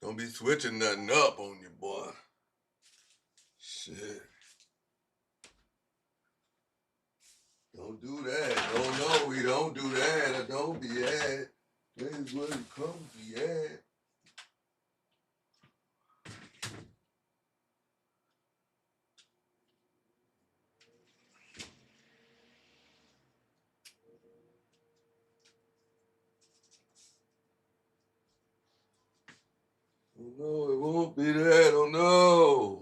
Don't be switching nothing up on you, boy. Shit. Don't do that. No, we don't do that. Don't be at. That is where you come be at. Oh no, it won't be that. Oh no.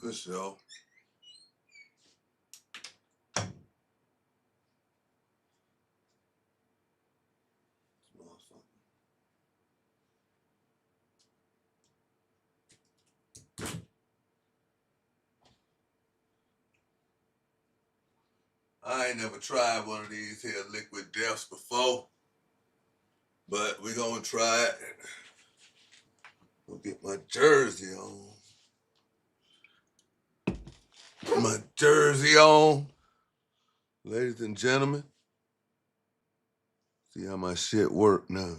Good show. I ain't never tried one of these here liquid deaths before, but we gonna try it. I'll get my jersey on. My jersey on. Ladies and gentlemen, see how my shit work now.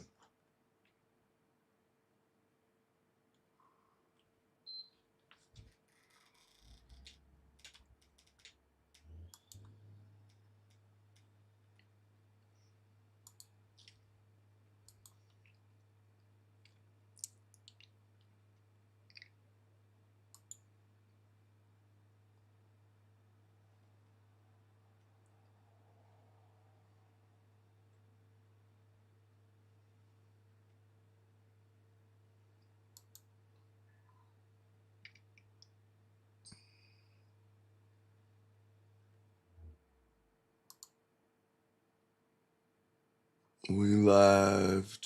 We live.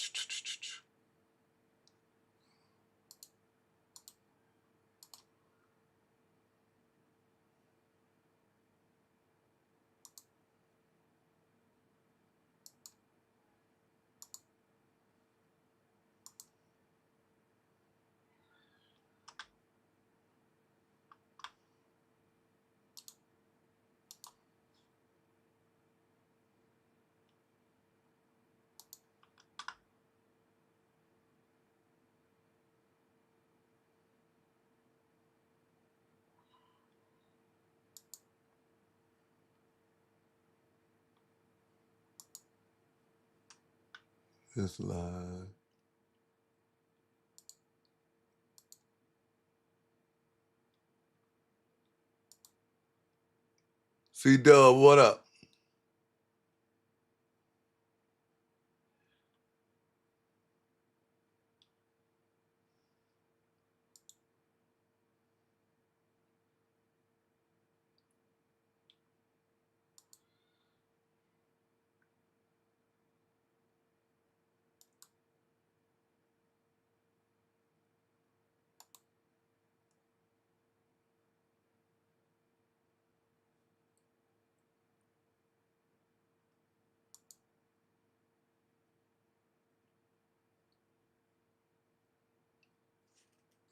It's live. C-Dub, what up?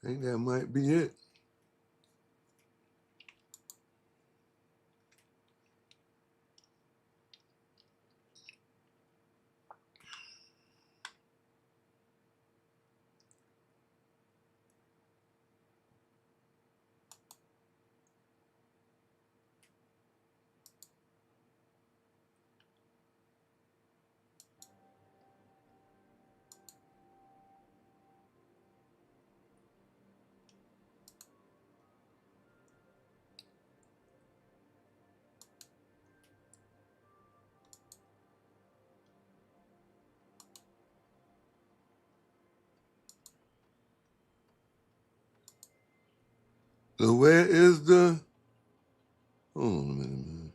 I think that might be it. So where is the... Hold on a minute, man.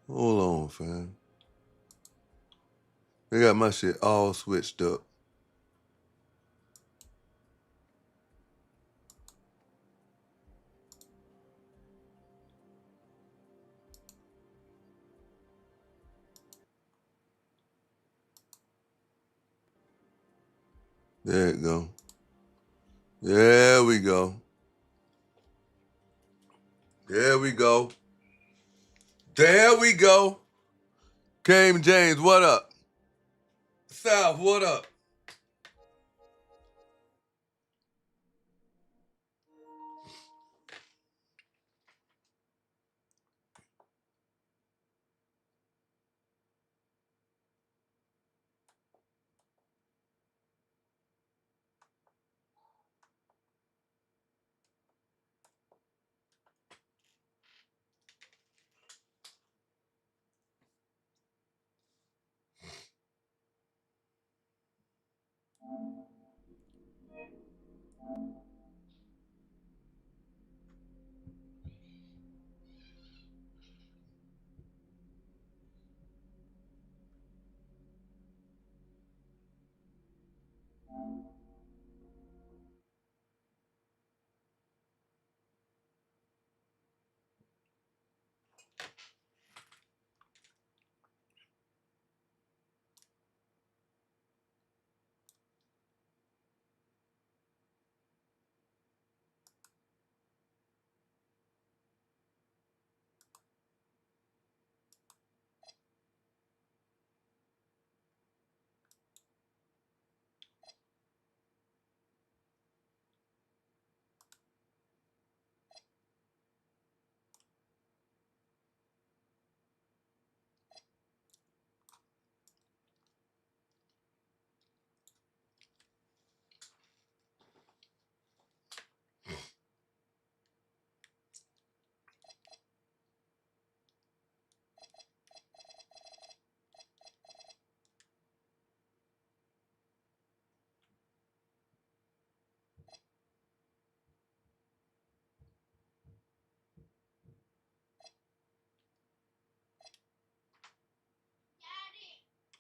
Hold on, fam. They got my shit all switched up. There it go. There we go. There we go. There we go. Came James, what up? South, what up?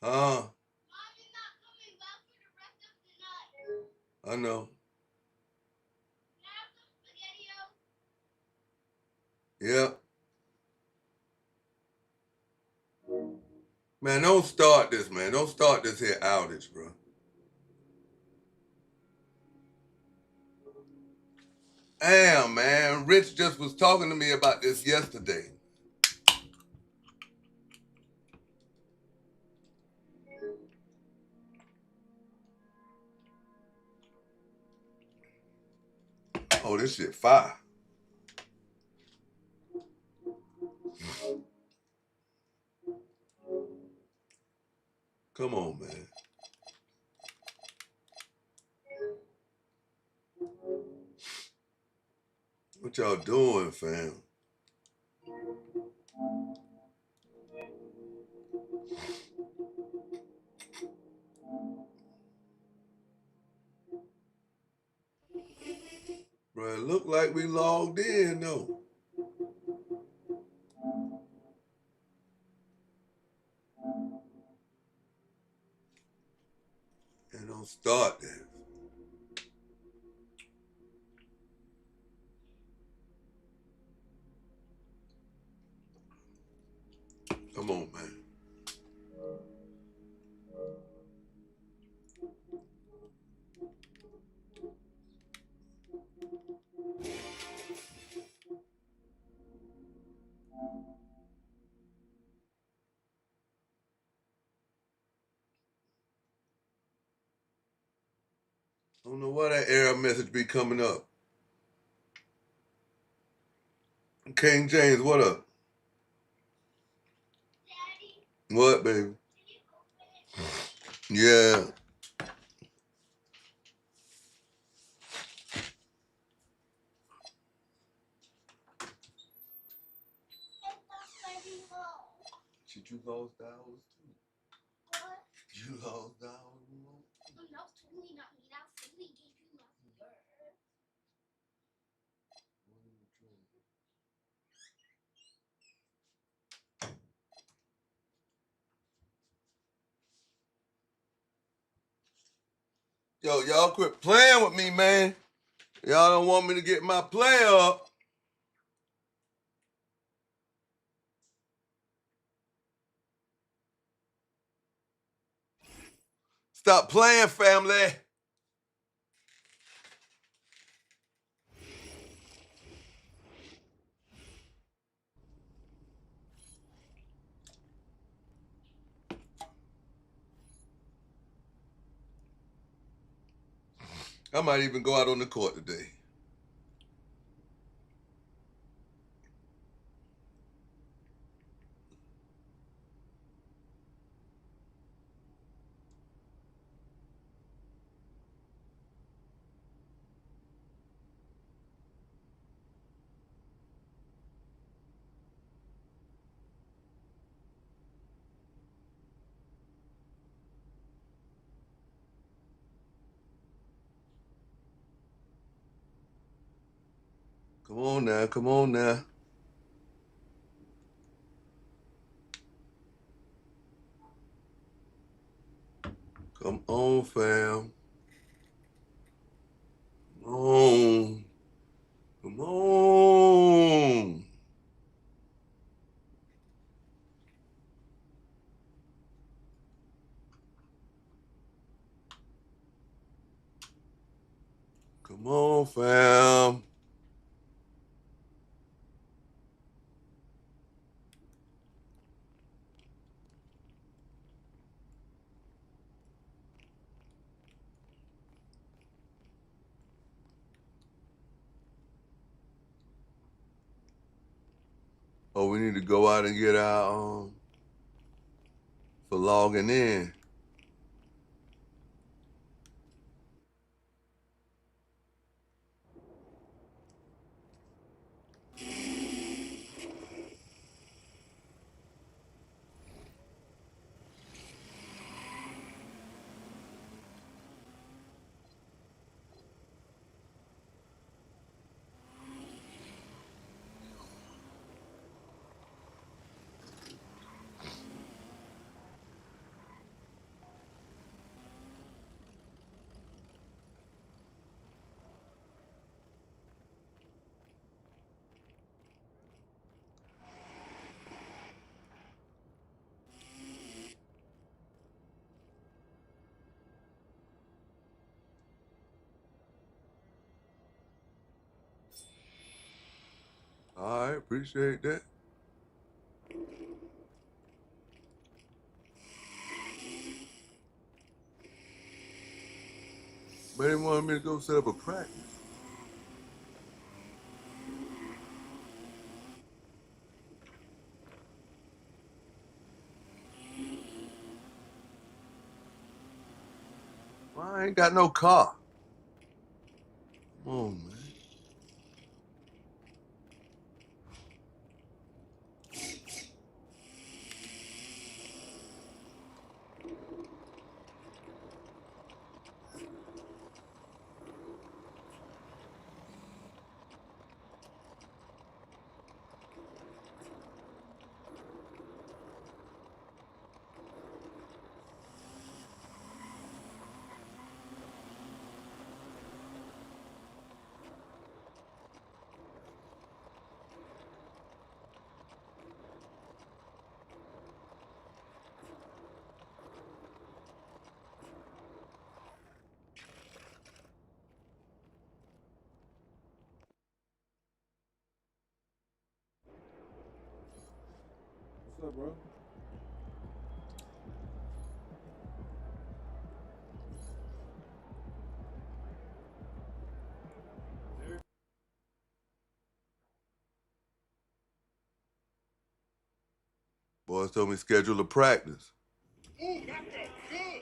Mommy's not coming back for the rest of the night. I know. Can I have some SpaghettiOs? Yep. Man, don't start this, man. Don't start this here outage, bro. Damn, man. Rich just was talking to me about this yesterday. Oh, this shit fire. Come on, man. What y'all doing, fam? Bro, it look like we logged in, though. And don't start that. Come on, man. I don't know why that error message be coming up. King James, what up? Daddy. What, baby? Yeah. But you lost hours too. What? You lost hours. That was totally not me. That Finley gave you my number. Yo, y'all quit playing with me, man. Y'all don't want me to get my play up. Stop playing, family. I might even go out on the court today. Come on now, come on now. Come on, fam. Come on. Come on. Come on, fam. Oh, we need to go out and get our for logging in. All right, appreciate that. But they wanted me to go set up a practice. Well, I ain't got no car. Come on, man. What's up, bro? Boys told me schedule a practice. Ooh, that felt good.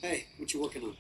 Hey, what you working on?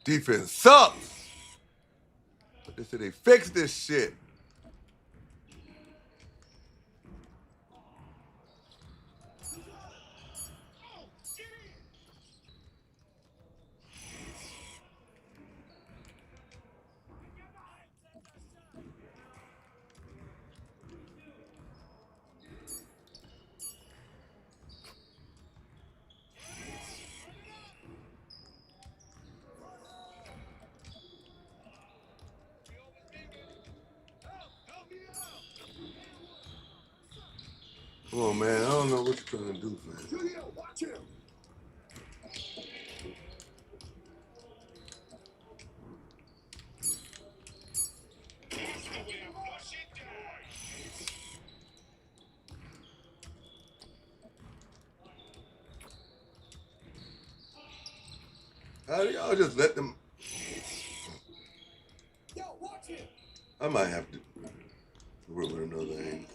defense sucks. But they said they fixed this shit. Come on, man. I don't know what you're trying to do, man. Julio, watch him. How do y'all just let them? Yo, watch him. I might have to work with another angle.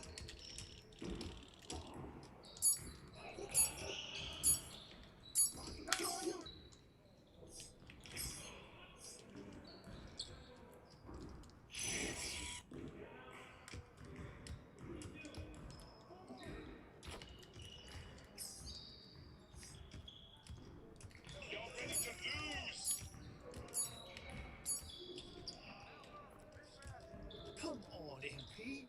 Come on, MP.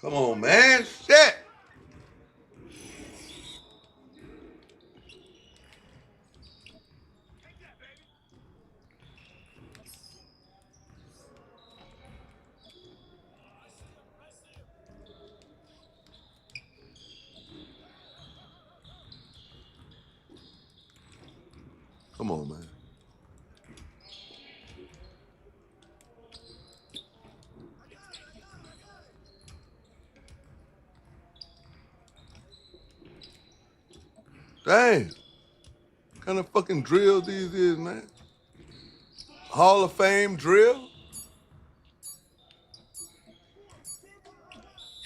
Come on, man. Shit. Come on, man. Dang. What kind of fucking drill these is, man? Hall of Fame drill?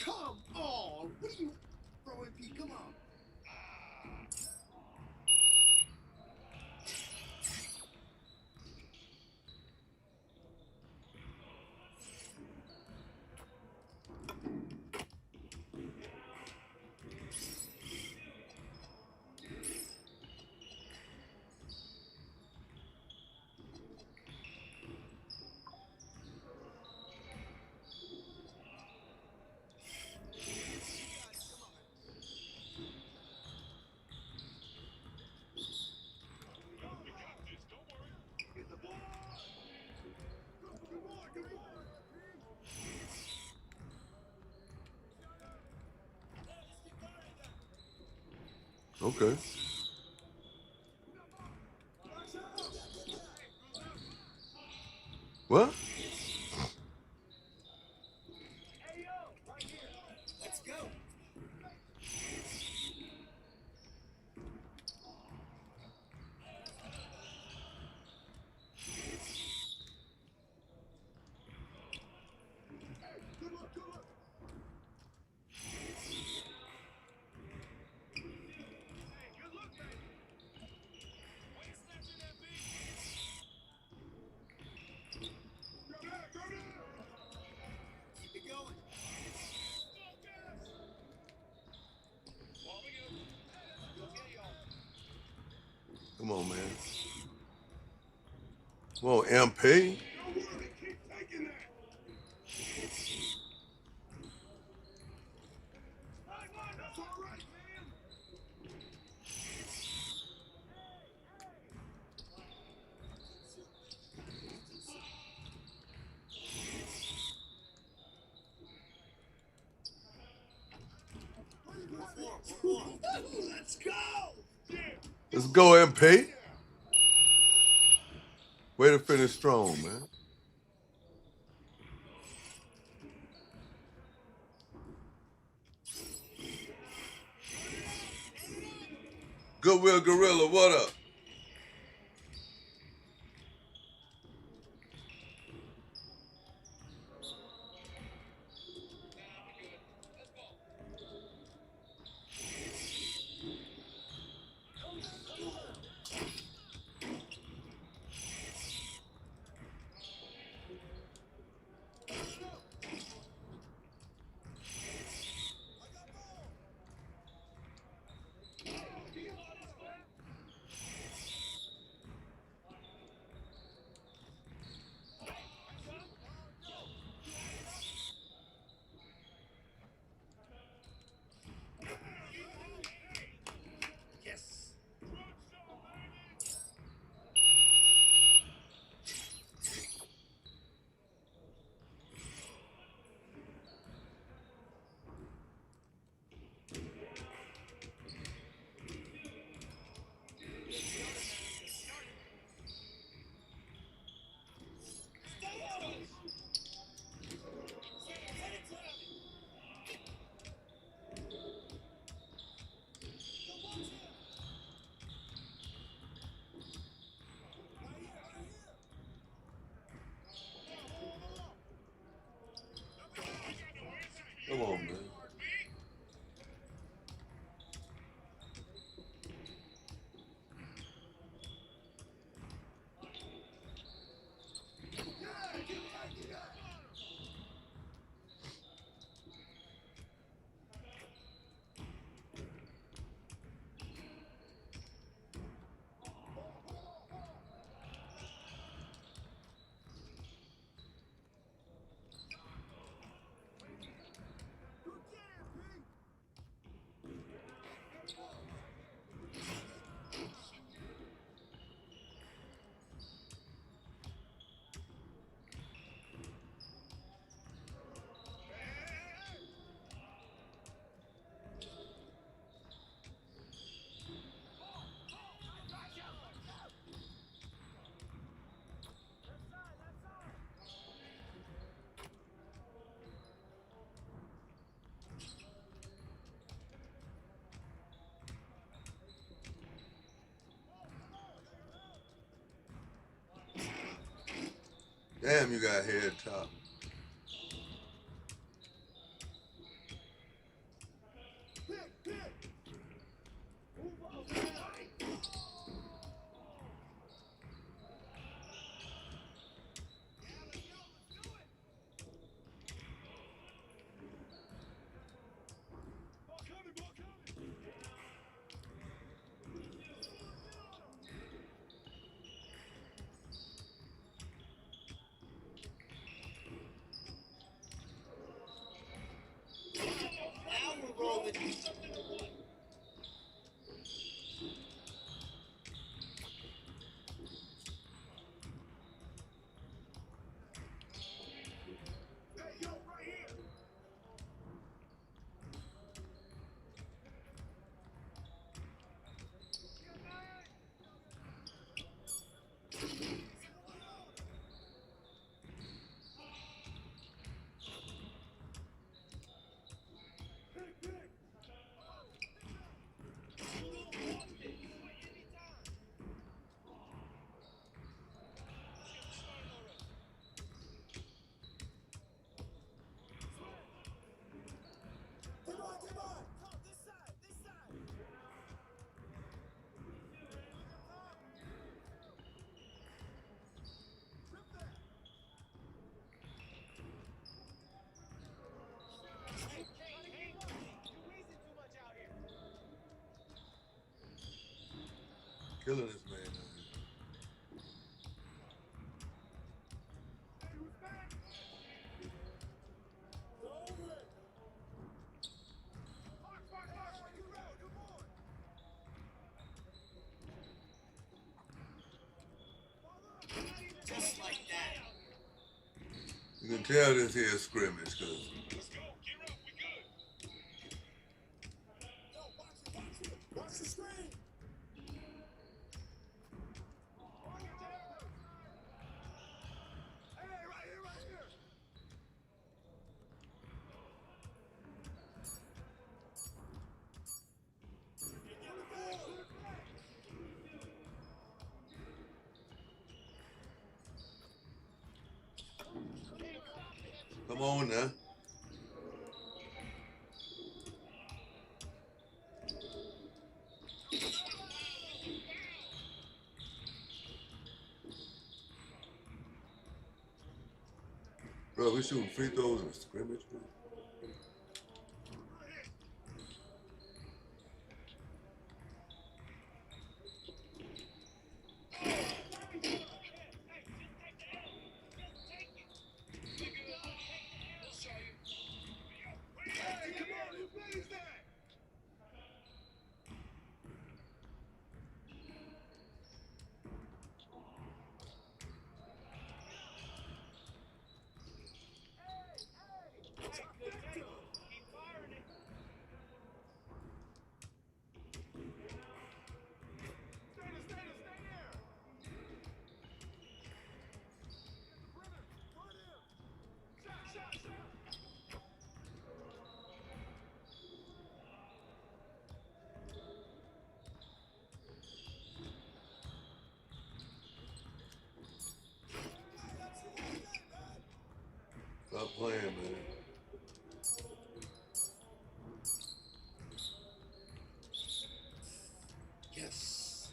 Come on. What are you, bro, MP? Come on. Okay. What? Let's go. Good luck, good luck. Keep it going. Come on, man. Come on, MP. Keep taking that. That's all right, man. Let's go! Let's go, MP. Way to finish strong, man. Goodwill Gorilla, what up? Yes! Come on, man. Damn, you got head top. Now we're rolling. Killing this man out here. Just like that. You can tell this here is scrimmage, cause Come on now. Bro, we shooting free throws in a scrimmage, bro. Stop playing, man. Yes.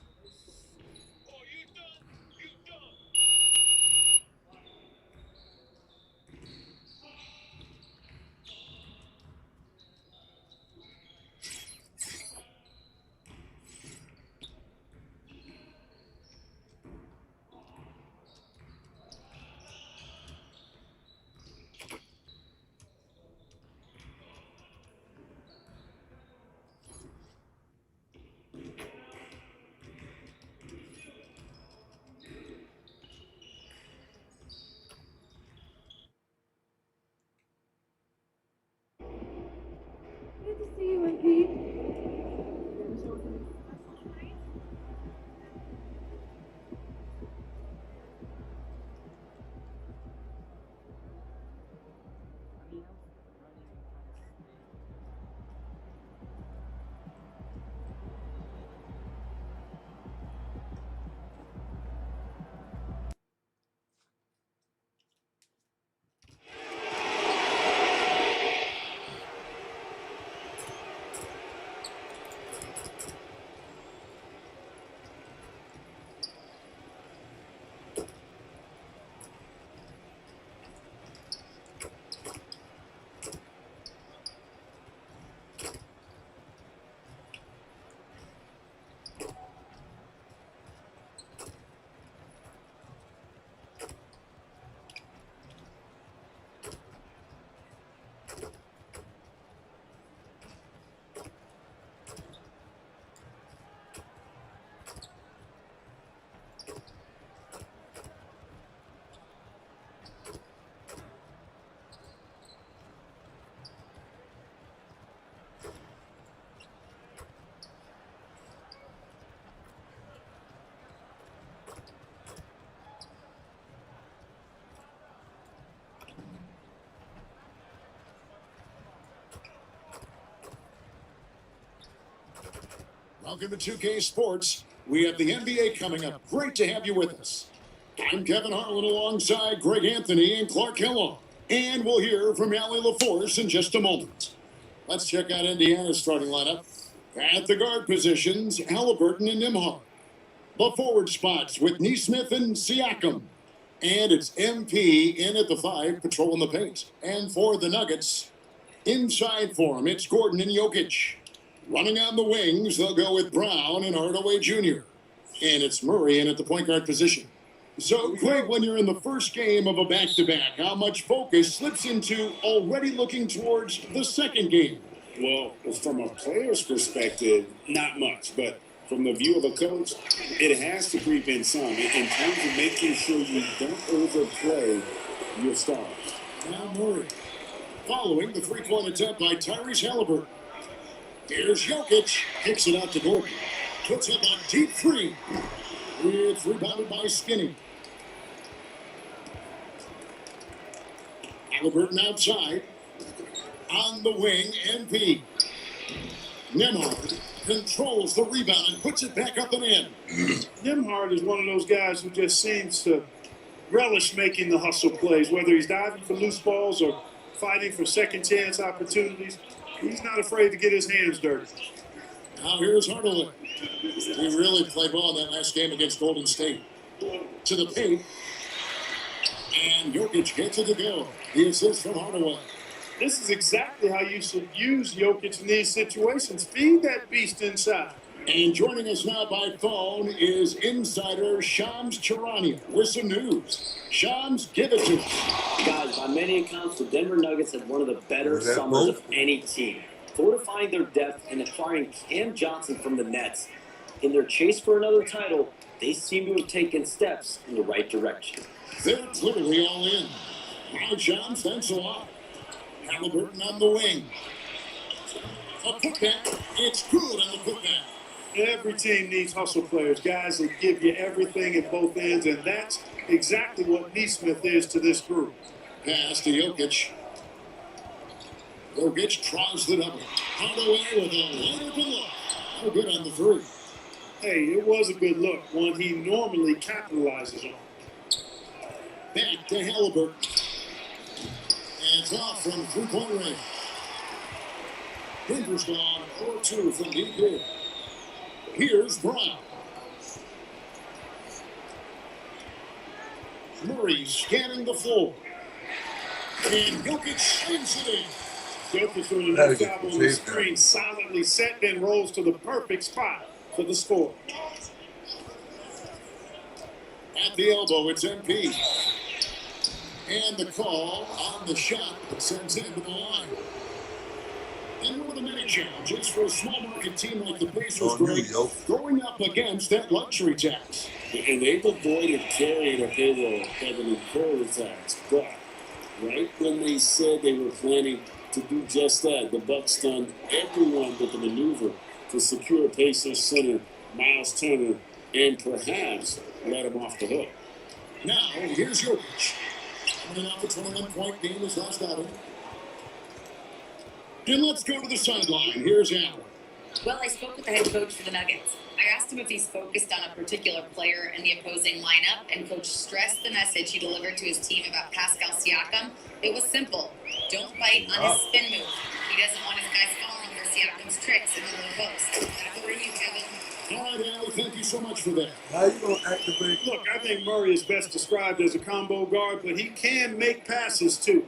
Good to see you, MP. Welcome to 2K Sports. We have the NBA coming up. Great to have you with us. I'm Kevin Harlan alongside Greg Anthony and Clark Kellogg. And we'll hear from Allie LaForce in just a moment. Let's check out Indiana's starting lineup. At the guard positions, Halliburton and Nimhard. The forward spots with Neesmith and Siakam. And it's MP in at the 5, patrolling the paint. And for the Nuggets, inside for him, it's Gordon and Jokic. Running on the wings, they'll go with Brown and Hardaway Jr. And it's Murray in at the point guard position. So, Greg, when you're in the first game of a back-to-back, how much focus slips into already looking towards the second game? Well, from a player's perspective, not much. But from the view of a coach, it has to creep in some in terms of making sure you don't overplay your stars. Now Murray. Following the three-point attempt by Tyrese Halliburton. Here's Jokic. Kicks it out to Gordon. Puts up a deep three. It's rebounded by Skinny. Halliburton outside. On the wing, MP. Nimhard controls the rebound and puts it back up and in. Nimhard is one of those guys who just seems to relish making the hustle plays, whether he's diving for loose balls or fighting for second chance opportunities. He's not afraid to get his hands dirty. Now here's Hardaway. He really played well in that last game against Golden State. To the paint. And Jokic gets it to go. The assist from Hardaway. This is exactly how you should use Jokic in these situations. Feed that beast inside. And joining us now by phone is insider Shams Charania with some news. Shams, give it to us. Guys, by many accounts, the Denver Nuggets had one of the better summers of any team, fortifying their depth and acquiring Cam Johnson from the Nets. In their chase for another title, they seem to have taken steps in the right direction. They're clearly all in. Now, Shams, thanks a lot. Halliburton on the wing. A putback. It's good on the putback. Every team needs hustle players, guys that give you everything at both ends, and that's exactly what Neesmith is to this group. Pass to Jokic. Jokic tries the double. Hardaway with a wide open look. Oh, good on the three. Hey, it was a good look, one he normally capitalizes on. Back to Halliburton. And it's off from three-point range. Denver's gone 4-2 from deep here. Here's Brown. Murray scanning the floor. And Jokic slings it in. Jokic doing a nice job on the screen, solidly set, then rolls to the perfect spot for the score. At the elbow, it's MP. And the call on the shot that sends it into the line. And one of the many challenges for a small market team like the Pacers, Greg, going up against that luxury tax. And they've avoided carrying a payroll having incurred tax. But right when they said they were planning to do just that, the Bucks done everyone with the maneuver to secure Pacers center Miles Turner and perhaps let him off the hook. Now, here's Jokic. Coming off a 21-point game his last outing. And let's go to the sideline. Here's Allen. Well, I spoke with the head coach for the Nuggets. I asked him if he's focused on a particular player in the opposing lineup, and Coach stressed the message he delivered to his team about Pascal Siakam. It was simple. Don't bite on his spin move. He doesn't want his guys falling for Siakam's tricks in the low post. That's for you, Kevin. All right, Allen, thank you so much for that. How you going to activate? Look, I think Murray is best described as a combo guard, but he can make passes, too.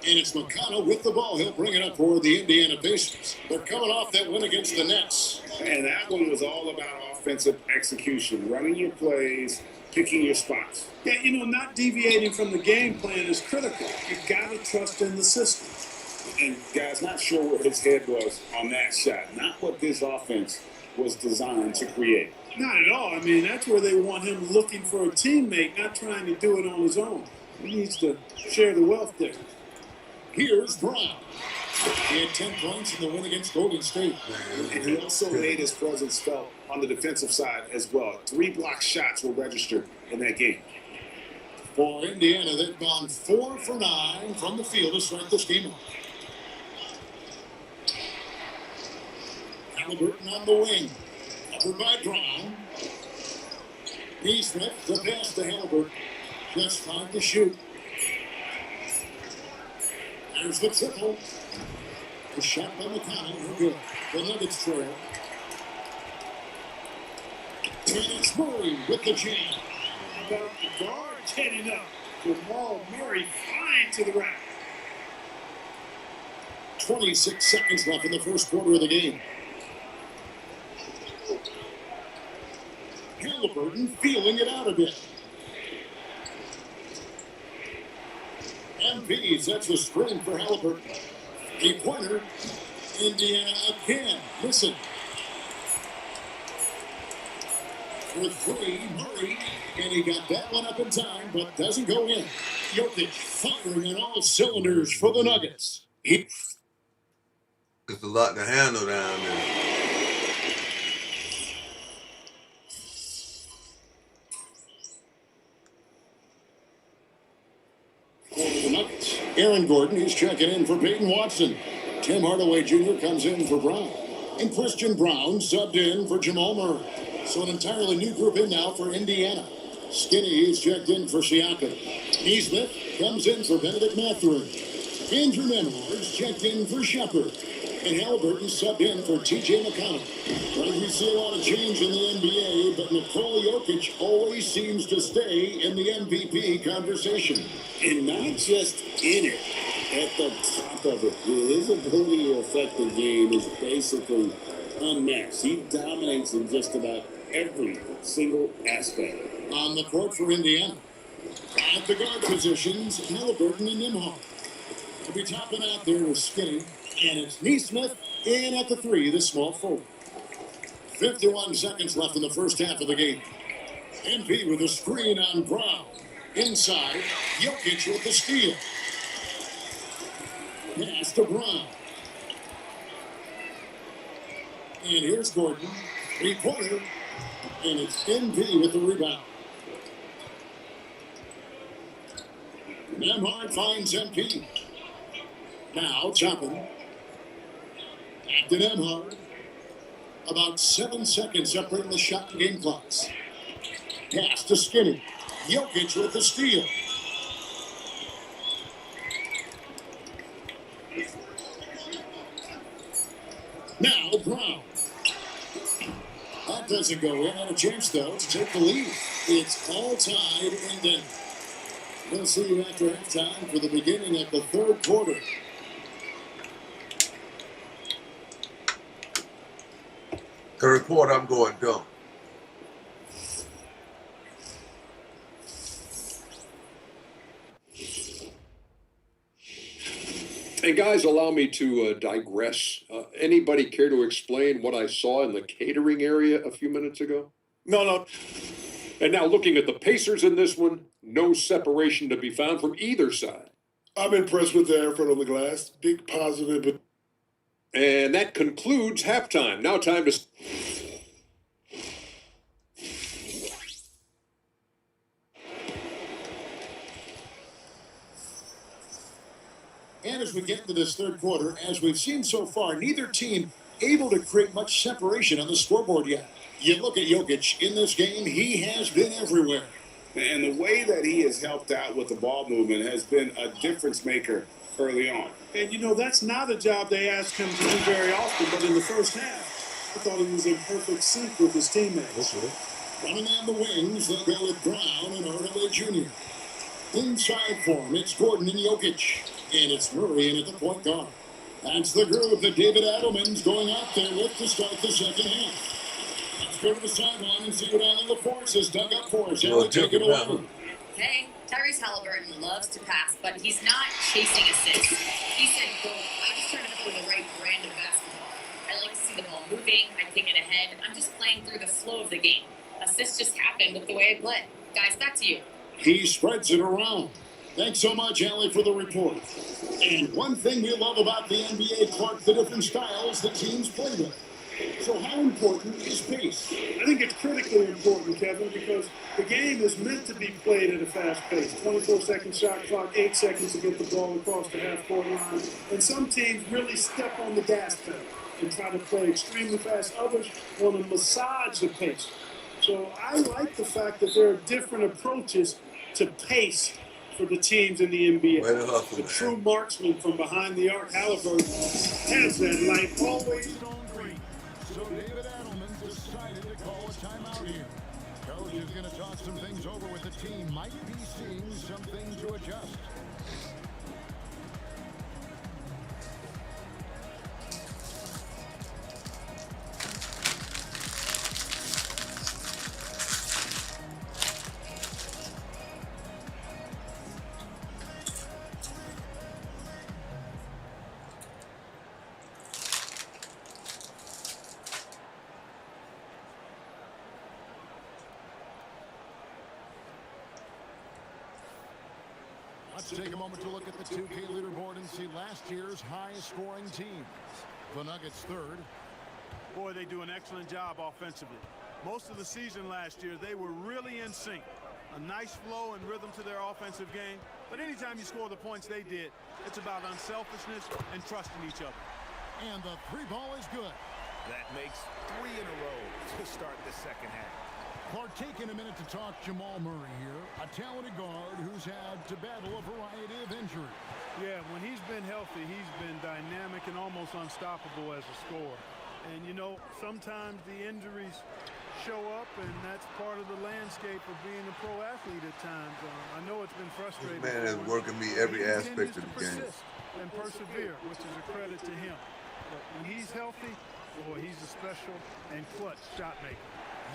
And it's McConnell with the ball. He'll bring it up for the Indiana Pacers. They're coming off that win against the Nets. And that one was all about offensive execution, running your plays, picking your spots. Yeah, not deviating from the game plan is critical. You've got to trust in the system. And guys, not sure where his head was on that shot. Not what this offense was designed to create. Not at all. I mean, that's where they want him looking for a teammate, not trying to do it on his own. He needs to share the wealth there. Here's Brown. He had 10 points in the win against Golden State. And he also made his presence felt on the defensive side as well. 3 block shots were registered in that game. For Indiana, they've gone 4 for 9 from the field to start this game off. Halliburton on the wing. Covered by Brown. Neesmith, the pass to Halliburton. Just 5 to shoot. There's the triple. The shot by McConnell. No good. The Nuggets trail. And it's Murray with the jam. How about the guards heading up? Jamal Murray flying to the rack. 26 seconds left in the first quarter of the game. Halliburton feeling it out a bit. MP sets the screen for Halliburton. A pointer. Indiana again. Listen. For 3, Murray. And he got that one up in time, but doesn't go in. Jokic firing on all cylinders for the Nuggets. It's a lot to handle down there. For the Nuggets, Aaron Gordon is checking in for Peyton Watson. Tim Hardaway Jr. comes in for Brown. And Christian Brown subbed in for Jamal Murray. So an entirely new group in now for Indiana. Skinny is checked in for Siakam. Neesmith comes in for Benedict Mathurin. Andrew Nemhard's checked in for Shepard. And Halliburton subbed in for T.J. McConnell. Well, we see a lot of change in the NBA, but Nikola Jokic always seems to stay in the MVP conversation. And not just in it, at the top of it. His ability to affect the game is basically unmatched. He dominates in just about every single aspect. On the court for Indiana. At the guard positions, Halliburton and Nembhard. We'll be topping out there with Skinny. And it's Neesmith in at the 3, the small forward. 51 seconds left in the first half of the game. MP with a screen on Brown. Inside, Jokic with the steal. Pass to Brown. And here's Gordon. 3-pointer. And it's MP with the rebound. Nemhard finds MP. Now chopping. Back to Nemhard. About 7 seconds separating the shot and game clocks. Pass to Skinny. Jokic with the steal. Now Brown. That doesn't go in. And a chance, though, to take the lead. It's all tied in Denver. We'll see you after halftime for the beginning of the third quarter. Third quarter, I'm going dumb. Hey guys, allow me to digress. Anybody care to explain what I saw in the catering area a few minutes ago? No. And now looking at the Pacers in this one, no separation to be found from either side. I'm impressed with the effort on the glass. Big positive. But... And that concludes halftime. Now time to... And as we get into this third quarter, as we've seen so far, neither team able to create much separation on the scoreboard yet. You look at Jokic in this game, he has been everywhere. And the way that he has helped out with the ball movement has been a difference maker early on. And you know, that's not a job they ask him to do very often, but in the first half, I thought he was in perfect sync with his teammates. Running on the wings, they'll go with Brown and Hardaway Jr. Inside for him, it's Gordon and Jokic. And it's Murray in at the point guard. That's the group that David Adelman's going out there with to start the second half. Let's go to the sideline and see what Alan LaForce has dug up for us. Alan, take it away. Hey, Tyrese Halliburton loves to pass, but he's not chasing assists. He said, quote, I just trying to play the right brand of basketball. I like to see the ball moving, I kick it ahead. I'm just playing through the flow of the game. Assists just happened with the way I play. Guys, back to you. He spreads it around. Thanks so much, Allie, for the report. And one thing we love about the NBA, Clark, the different styles the teams play with. So how important is pace? I think it's critically important, Kevin, because the game is meant to be played at a fast pace. 24-second shot clock, 8 seconds to get the ball across the half-court line. And some teams really step on the gas pedal and try to play extremely fast. Others want to massage the pace. So I like the fact that there are different approaches to pace for the teams in the NBA. The true marksman from behind the arc, Halliburton, has that light always on green. So David Adelman decided to call a timeout here. Coach is going to talk some things over with the team. Might be seeing something to adjust. Let's take a moment to look at the 2K leaderboard and see last year's highest-scoring teams. The Nuggets third. Boy, they do an excellent job offensively. Most of the season last year, they were really in sync. A nice flow and rhythm to their offensive game. But anytime you score the points they did, it's about unselfishness and trusting each other. And the three ball is good. That makes 3 in a row to start the second half. Clark, taking a minute to talk Jamal Murray here, a talented guard who's had to battle a variety of injuries. Yeah, when he's been healthy, he's been dynamic and almost unstoppable as a scorer. And, you know, sometimes the injuries show up, and that's part of the landscape of being a pro athlete at times. I know it's been frustrating. This man is working me every aspect of the game. And persevere, which is a credit to him. But when he's healthy, boy, he's a special and clutch shot maker.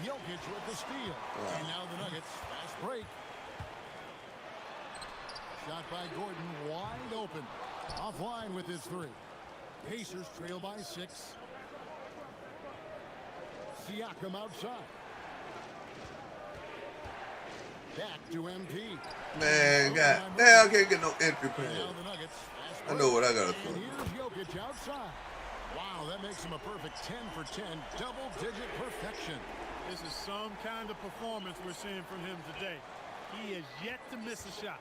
Jokic with the steal. Wow. And now the Nuggets, fast break. Shot by Gordon, wide open. Offline with his three. Pacers trail by 6. Siakam outside. Back to MP. Man, God damn, I can't get no entry pass. Now the Nuggets, fast I break. know what I gotta And do. here's Jokic outside. Wow, that makes him a perfect 10 for 10. Double-digit perfection. This is some kind of performance we're seeing from him today. He has yet to miss a shot.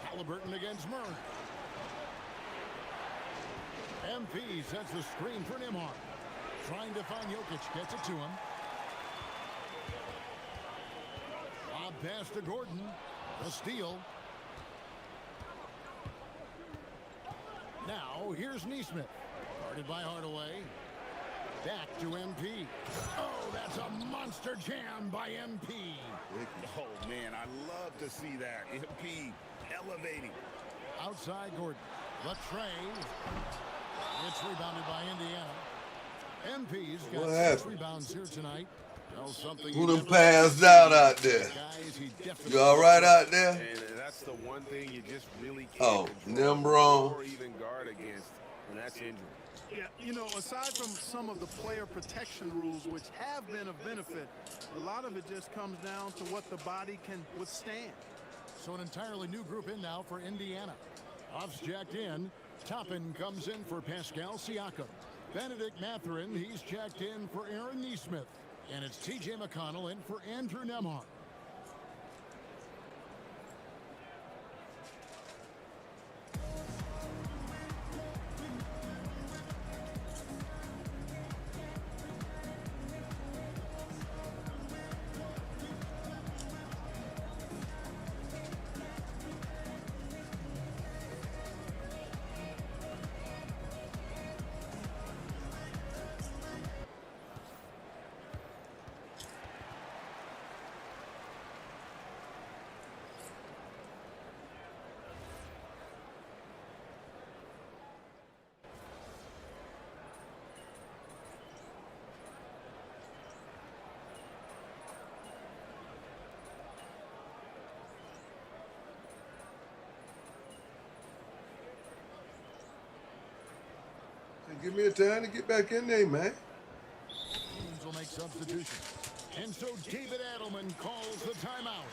Halliburton against Murray. MP sets the screen for Nembhard. Trying to find Jokic, gets it to him. Lob pass to Gordon. A steal. Now, here's Nesmith. Guarded by Hardaway. Back to MP. Oh, that's a monster jam by MP. Oh, man, I love to see that. MP elevating. Outside Gordon. Latrey. It's rebounded by Indiana. MP's got What 6 happened? rebounds here tonight. Well, something Who you done never passed see. out out there? Guys, he definitely You all right out there? And that's the one thing you just really can't Oh, control Nembron. or even guard against, and that's injury. Yeah, you know, aside from some of the player protection rules, which have been of benefit, a lot of it just comes down to what the body can withstand. So an entirely new group in now for Indiana. Off's jacked in. Toppin comes in for Pascal Siakam. Benedict Mathurin, he's jacked in for Aaron Nesmith. And it's T.J. McConnell in for Andrew Nembhard. Give me a time to get back in there, man. Teams will make substitutions. And so David Adelman calls the timeout.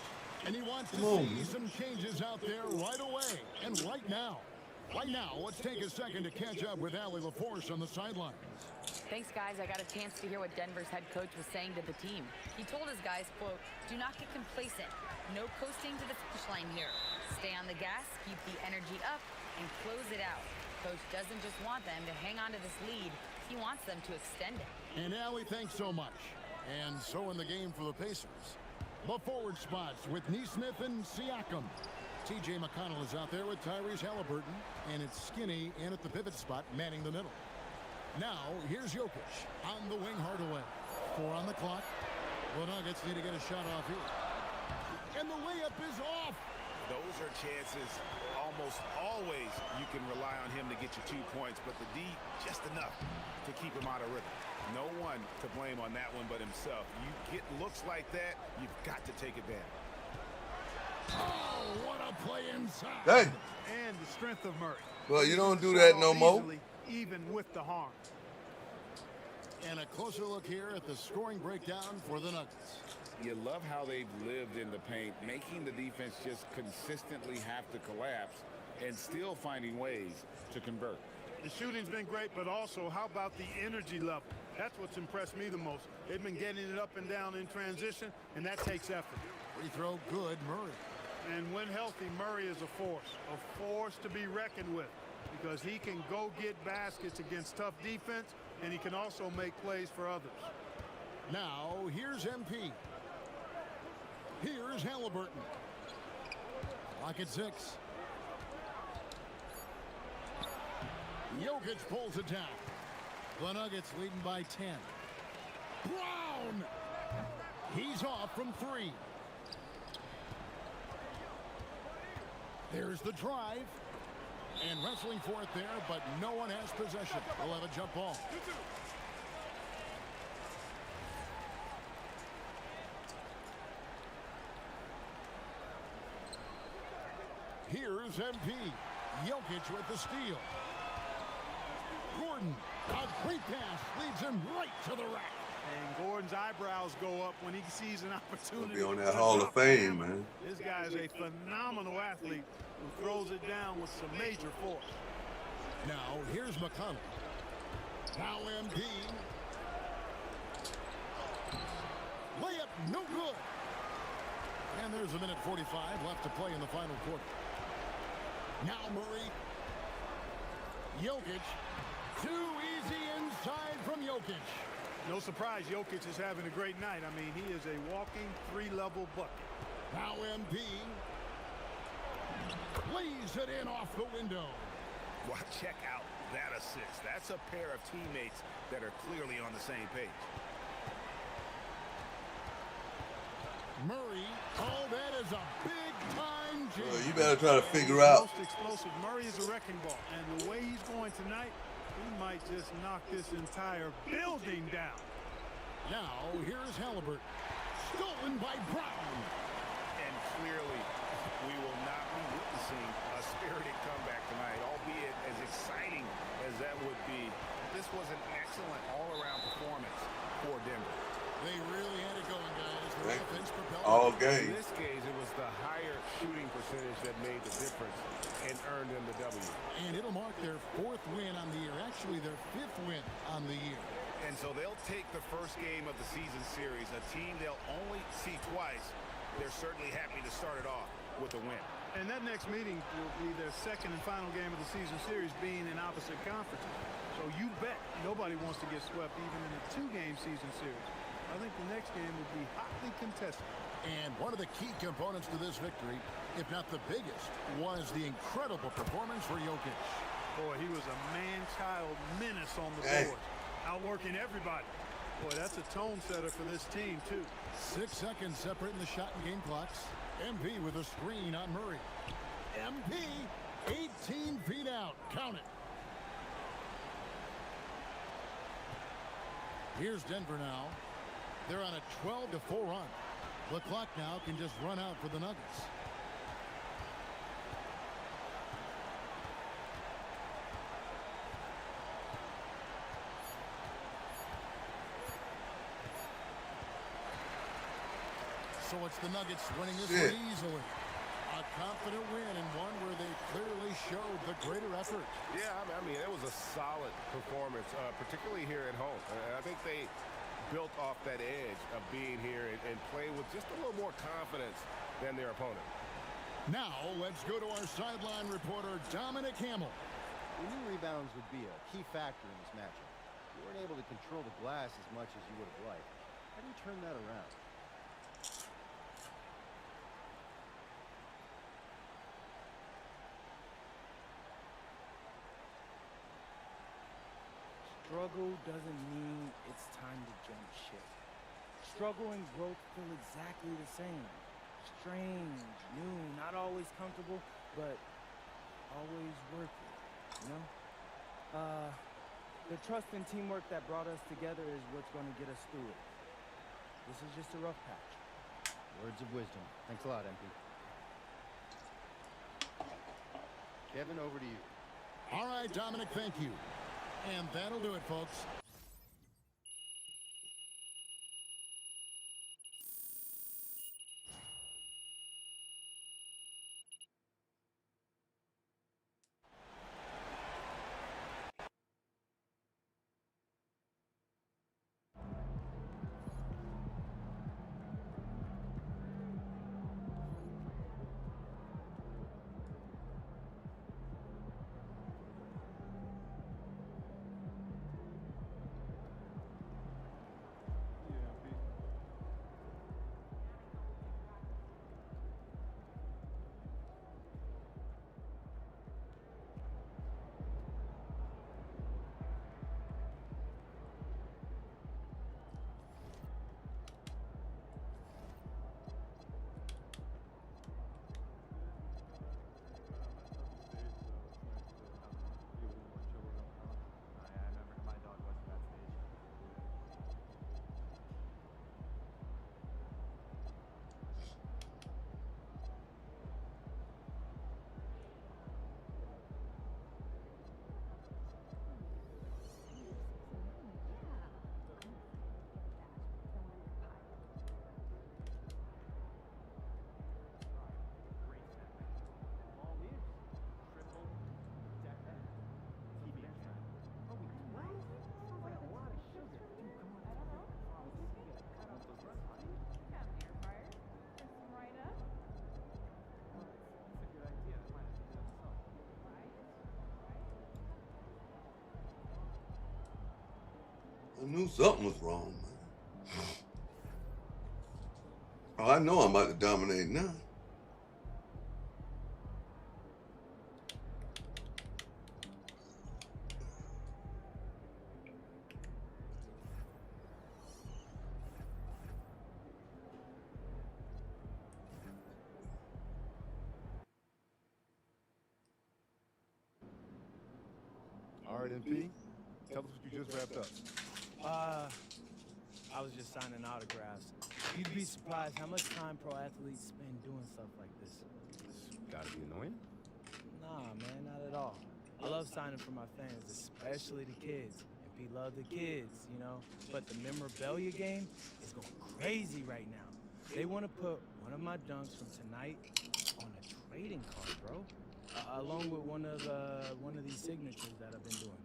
And he wants to see some changes out there right away. And right now. Right now, let's take a second to catch up with Allie LaForce on the sidelines. Thanks, guys. I got a chance to hear what Denver's head coach was saying to the team. He told his guys, quote, "Do not get complacent. No coasting to the finish line here. Stay on the gas, keep the energy up, and close it out." Coach doesn't just want them to hang on to this lead. He wants them to extend it. And Allie, thanks so much. And so in the game for the Pacers. The forward spots with Nesmith and Siakam. T.J. McConnell is out there with Tyrese Halliburton. And it's Skinny in at the pivot spot, manning the middle. Now, here's Jokic on the wing Hardaway. 4 on the clock. The Nuggets need to get a shot off here. And the layup is off. Those are chances almost always you can rely on him to get you 2 points, but the D just enough to keep him out of rhythm. No one to blame on that one but himself. You get looks like that, you've got to take advantage. Oh, what a play inside. Dang. And the strength of Murray. Well, you don't do that no more. Easily, even with the harm. And a closer look here at the scoring breakdown for the Nuggets. You love how they've lived in the paint, making the defense just consistently have to collapse and still finding ways to convert. The shooting's been great, but also how about the energy level? That's what's impressed me the most. They've been getting it up and down in transition, and that takes effort. Free throw good, Murray. And when healthy, Murray is a force to be reckoned with, because he can go get baskets against tough defense, and he can also make plays for others. Now, here's MP. Here's Halliburton. Clock at 6. Jokic pulls it down. The Nuggets leading by 10. Brown! He's off from 3. There's the drive. And wrestling for it there, but no one has possession. We'll have a jump ball. Here's MP. Jokic with the steal. Gordon, a great pass, leads him right to the rack. And Gordon's eyebrows go up when he sees an opportunity. He'll be on that Hall of Fame, man. This guy is a phenomenal athlete who throws it down with some major force. Now, here's McConnell. Now MP. Layup, no good. And there's a minute 45 left to play in the final quarter. Now Murray. Jokic. Too easy inside from Jokic. No surprise, Jokic is having a great night. I mean, he is a walking 3-level bucket. Now MP. Lays it in off the window. Well, check out that assist. That's a pair of teammates that are clearly on the same page. Murray, oh, that is a big-time jam. Well, you better try to figure out. Most explosive. Murray is a wrecking ball. And the way he's going tonight, he might just knock this entire building down. Now, here's Halliburton. Stolen by Brown. And clearly, we will not be witnessing a spirited comeback tonight, albeit as exciting as that would be. This was an excellent all-around performance for Denver. They really had it going, guys. The offense propelled all them. game. In this case, it was the higher shooting percentage that made the difference and earned them the W. And it'll mark their 4th win on the year. Actually, their 5th win on the year. And so they'll take the first game of the season series, a team they'll only see twice. They're certainly happy to start it off with a win. And that next meeting will be their second and final game of the season series, being in opposite conferences. So you bet nobody wants to get swept even in a 2-game season series. I think the next game will be hotly contested. And one of the key components to this victory, if not the biggest, was the incredible performance for Jokic. Boy, he was a man-child menace on the board, outworking everybody. Boy, that's a tone setter for this team, too. 6 seconds separating the shot and game clocks. MP with a screen on Murray. MP, 18 feet out. Count it. Here's Denver now. They're on a 12-4 run. The clock now can just run out for the Nuggets. So it's the Nuggets winning this one easily. A confident win and one where they clearly showed the greater effort. Yeah, I mean, it was a solid performance, particularly here at home. I think they built off that edge of being here and play with just a little more confidence than their opponent. Now, let's go to our sideline reporter, Dominic Hamill. We knew rebounds would be a key factor in this matchup. You weren't able to control the glass as much as you would have liked. How do you turn that around? Struggle doesn't mean it's time to jump ship. Struggle and growth feel exactly the same. Strange, new, not always comfortable, but always worth it, you know? The trust and teamwork that brought us together is what's going to get us through it. This is just a rough patch. Words of wisdom. Thanks a lot, MP. Kevin, over to you. All right, Dominic, thank you. And that'll do it, folks. knew something was wrong, man. Oh, I know I'm about to dominate now. All right, MP, tell us what you just wrapped up. I was just signing autographs. You'd be surprised how much time pro athletes spend doing stuff like this. It's gotta be annoying. Nah, man, not at all. I love signing for my fans, especially the kids. MP love the kids, you know? But the memorabilia game is going crazy right now. They want to put one of my dunks from tonight on a trading card, bro. Along with one of these signatures that I've been doing.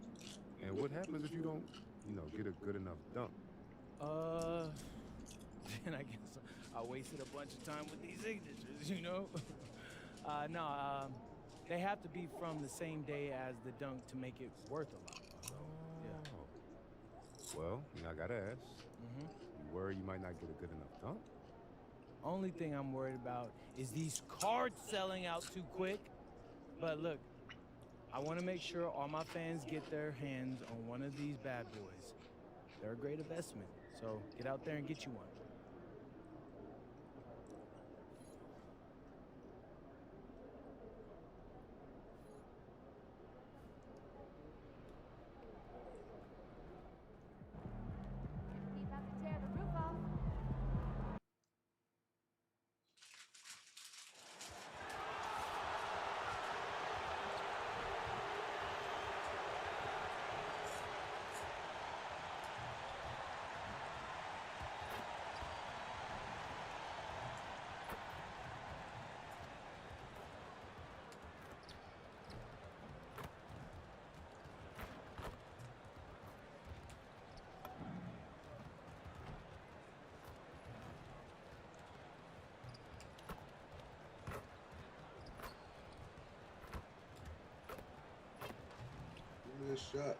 And what happens if you don't, get a good enough dunk? Then I guess I wasted a bunch of time with these signatures, you know? They have to be from the same day as the dunk to make it worth a lot. So, yeah. Well, I gotta ask. You worry you might not get a good enough dunk? Only thing I'm worried about is these cards selling out too quick. But look, I want to make sure all my fans get their hands on one of these bad boys. They're a great investment, so get out there and get you one. He's about to tear the roof off. Give me a shot.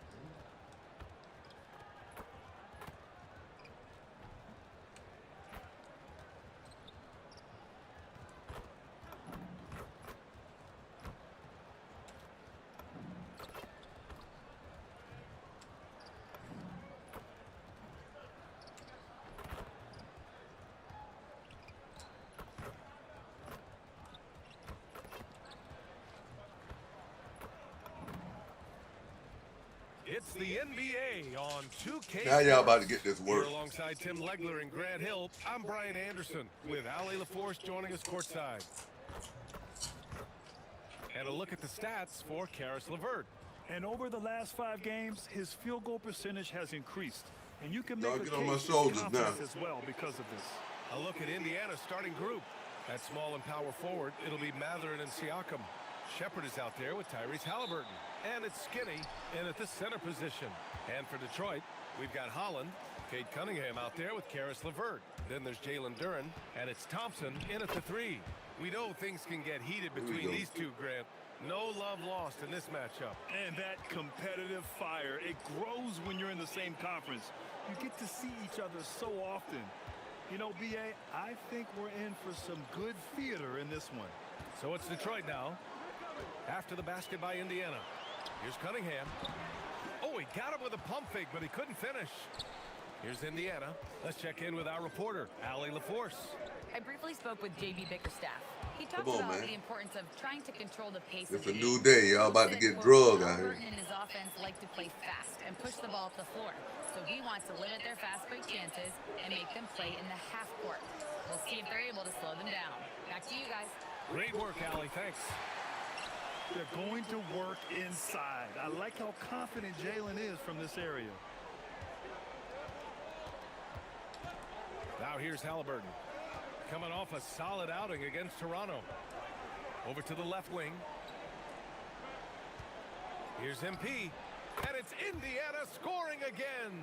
It's the NBA on 2K. Now y'all about to get this work. Here alongside Tim Legler and Grant Hill, I'm Brian Anderson with Ali LaForce joining us courtside. And a look at the stats for Karis LeVert. And over the last 5 games, his field goal percentage has increased. And you can make Y'all a get on my case for shoulders confidence now. as well because of this. A look at Indiana's starting group. At small and power forward, it'll be Matherin and Siakam. Shepard is out there with Tyrese Halliburton. And it's Skinny in at the center position. And for Detroit, we've got Holland, Cade Cunningham out there with Karis LeVert. Then there's Jalen Duren, and it's Thompson in at the 3. We know things can get heated between these two, Grant. No love lost in this matchup. And that competitive fire, it grows when you're in the same conference. You get to see each other so often. You know, B.A., I think we're in for some good theater in this one. So it's Detroit now. After the basket by Indiana. Here's Cunningham. Oh, he got him with a pump fake, but he couldn't finish. Here's Indiana. Let's check in with our reporter, Ali LaForce. I briefly spoke with J.B. Bickerstaff. He talked Come on, about man. the importance of trying to control the pace It's of a the new game. day. Y'all about to get drugged out here. Halliburton and his offense like to play fast and push the ball up the floor. So he wants to limit their fast break chances and make them play in the half court. We'll see if they're able to slow them down. Back to you guys. Great work, Ali. Thanks. They're going to work inside. I like how confident Jalen is from this area. Now here's Halliburton. Coming off a solid outing against Toronto. Over to the left wing. Here's MP. And it's Indiana scoring again.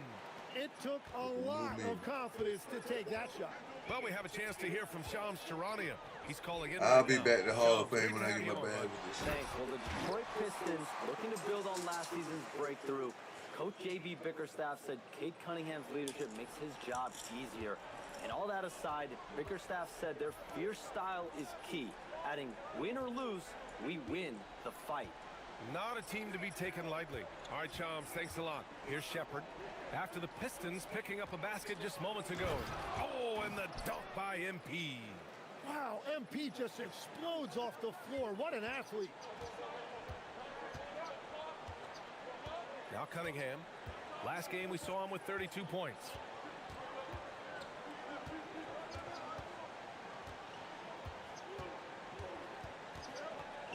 It took a lot of confidence to take that shot. Well, we have a chance to hear from Shams Charania. He's calling in. I'll right be now. back to Hall of Shams, Fame when I great get to my have you on, badge bud. with this. Thanks. Well, the Detroit Pistons looking to build on last season's breakthrough. Coach J.B. Bickerstaff said Cade Cunningham's leadership makes his job easier. And all that aside, Bickerstaff said their fierce style is key, adding, win or lose, we win the fight. Not a team to be taken lightly. All right, Chums, thanks a lot. Here's Shepard. After the Pistons picking up a basket just moments ago. Oh, and the dunk by MP. Wow, MP just explodes off the floor. What an athlete. Now Cunningham. Last game we saw him with 32 points.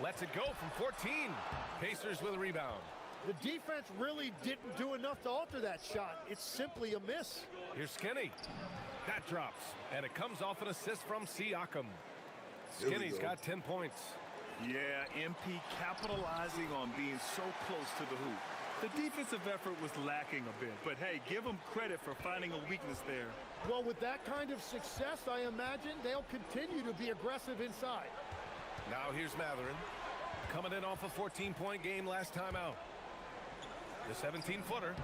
Lets it go from 14. Pacers with a rebound. The defense really didn't do enough to alter that shot. It's simply a miss. Here's Skinny. That drops, and it comes off an assist from Siakam. Skinny's got 10 points. Yeah, MP capitalizing on being so close to the hoop. The defensive effort was lacking a bit, but hey, give them credit for finding a weakness there. Well, with that kind of success, I imagine they'll continue to be aggressive inside. Now here's Matherin, coming in off a 14-point game last time out. The 17-footer,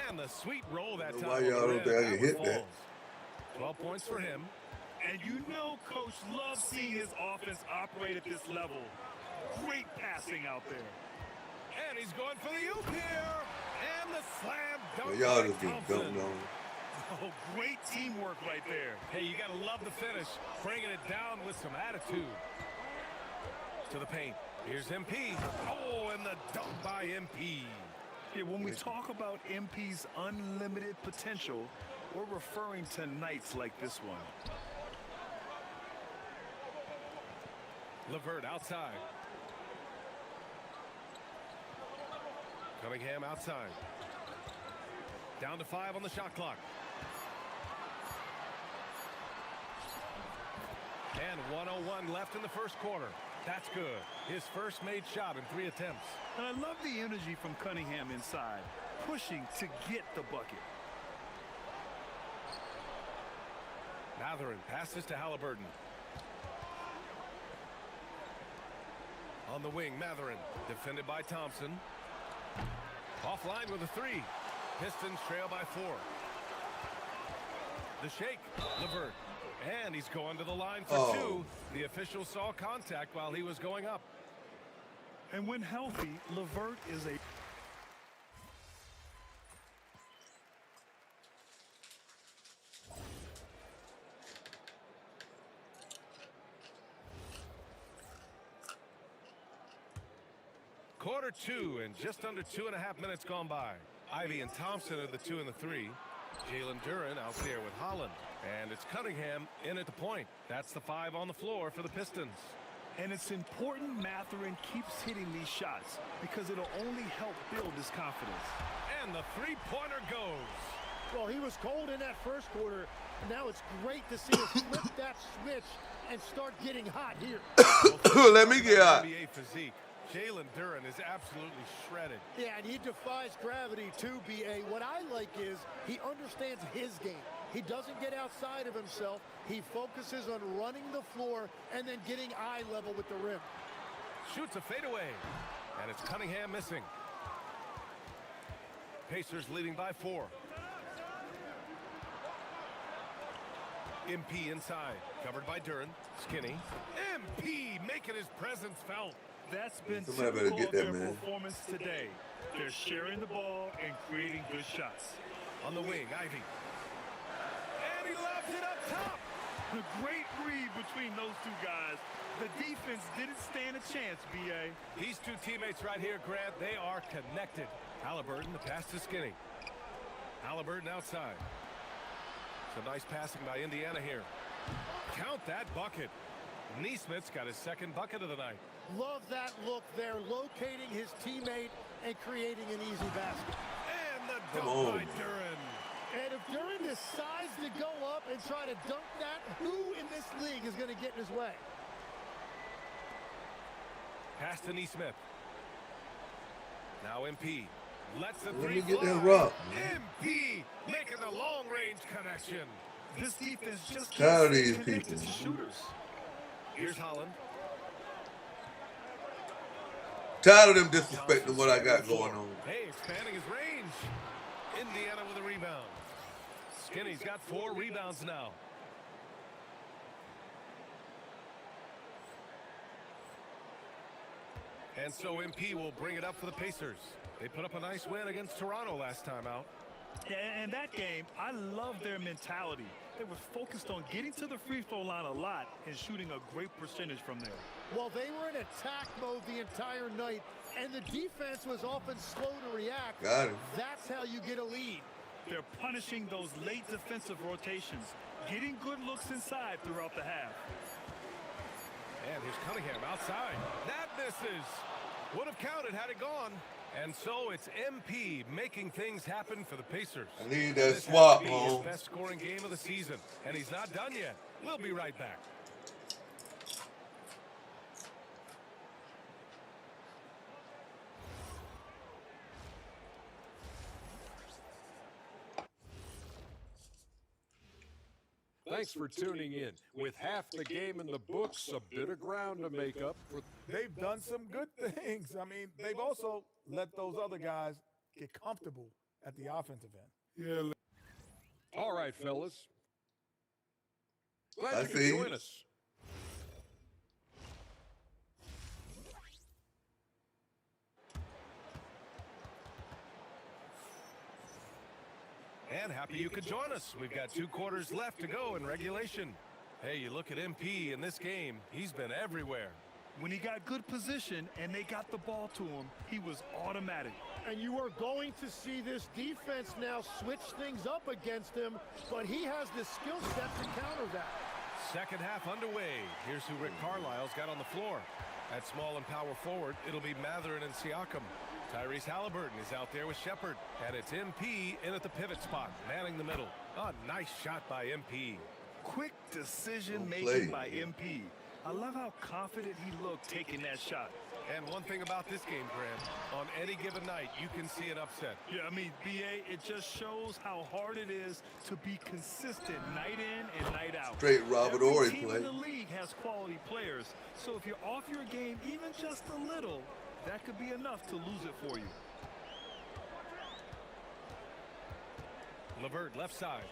and the sweet roll that time. Why y'all don't think I can hit that? 12 points for him. And you know Coach loves seeing his offense operate at this level. Great passing out there. And he's going for the oop here. And the slam dunk. Y'all just get dumped on. Oh, great teamwork right there. Hey, you got to love the finish. Bringing it down with some attitude. To the paint. Here's MP. Oh, and the dunk by MP. Yeah, when we talk about MP's unlimited potential, we're referring to nights like this one. LeVert outside. Cunningham outside. Down to 5 on the shot clock. And 1:01 left in the first quarter. That's good. His first made shot in 3 attempts. And I love the energy from Cunningham inside, pushing to get the bucket. Matherin passes to Halliburton. On the wing, Matherin, defended by Thompson. Offline with a 3. Pistons trail by 4. The shake, LeVert. And he's going to the line for 2. The official saw contact while he was going up. And when healthy, LeVert is a... Quarter 2 and just under 2.5 minutes gone by. Ivy and Thompson are the 2 and the 3. Jalen Duren out there with Holland. And it's Cunningham in at the point. That's the 5 on the floor for the Pistons. And it's important Matherin keeps hitting these shots because it'll only help build his confidence. And the three-pointer goes. Well, he was cold in that first quarter. Now it's great to see him flip that switch and start getting hot here. Let me get out. NBA physique. Jalen Duren is absolutely shredded. Yeah, and he defies gravity too, B.A. What I like is he understands his game. He doesn't get outside of himself. He focuses on running the floor and then getting eye level with the rim. Shoots a fadeaway. And it's Cunningham missing. Pacers leading by 4. MP inside. Covered by Duren. Skinny. MP making his presence felt. That's been Somebody typical get of that, their man. performance today. They're sharing the ball and creating good shots. On the wing, Ivy. And he left it up top. A great read between those two guys. The defense didn't stand a chance, B.A. These two teammates right here, Grant, they are connected. Halliburton, the pass to Skinny. Halliburton outside. Some nice passing by Indiana here. Count that bucket. Neesmith's got his second bucket of the night. Love that look there, locating his teammate and creating an easy basket. And the dunk by Duren. And if Duren decides to go up and try to dunk that, who in this league is going to get in his way? Pass to Neesmith. Now MP. Lets the Let three me get fly. that rock. MP making the long-range connection. This defense just Tired of can't these stay connected people. to shooters. Here's Holland. Tired of them disrespecting what I got going on. Hey, expanding his range. Indiana with a rebound. Skinny's got 4 rebounds now. And so MP will bring it up for the Pacers. They put up a nice win against Toronto last time out. And that game, I love their mentality. They were focused on getting to the free throw line a lot and shooting a great percentage from there. Well, they were in attack mode the entire night, and the defense was often slow to react. Got it. That's how you get a lead. They're punishing those late defensive rotations, getting good looks inside throughout the half. And here's Cunningham outside. That misses. Would have counted had it gone. And so it's MP making things happen for the Pacers. I need that swap, His home. best scoring game of the season. And he's not done yet. We'll be right back. Thanks for tuning in. With half the game in the books, a bit of ground to make up for. They've done some good things. I mean, they've also let those other guys get comfortable at the offensive end. Yeah. All right, fellas. Glad I you see. could join us. And happy you could join us. We've got 2 quarters left to go in regulation. Hey, you look at MP in this game, he's been everywhere. When he got good position and they got the ball to him, he was automatic. And you are going to see this defense now switch things up against him, but he has the skill set to counter that. Second half underway. Here's who Rick Carlisle's got on the floor. At small and power forward, it'll be Matherin and Siakam. Tyrese Halliburton is out there with Shepard. And it's MP in at the pivot spot, manning the middle. A nice shot by MP. Quick decision-making by MP. I love how confident he looked taking that shot. And one thing about this game, Grant, on any given night, you can see an upset. Yeah, I mean, BA, it just shows how hard it is to be consistent night in and night out. Straight Robert Horry Every team play. in the league has quality players, so if you're off your game even just a little, that could be enough to lose it for you. LeVert left side.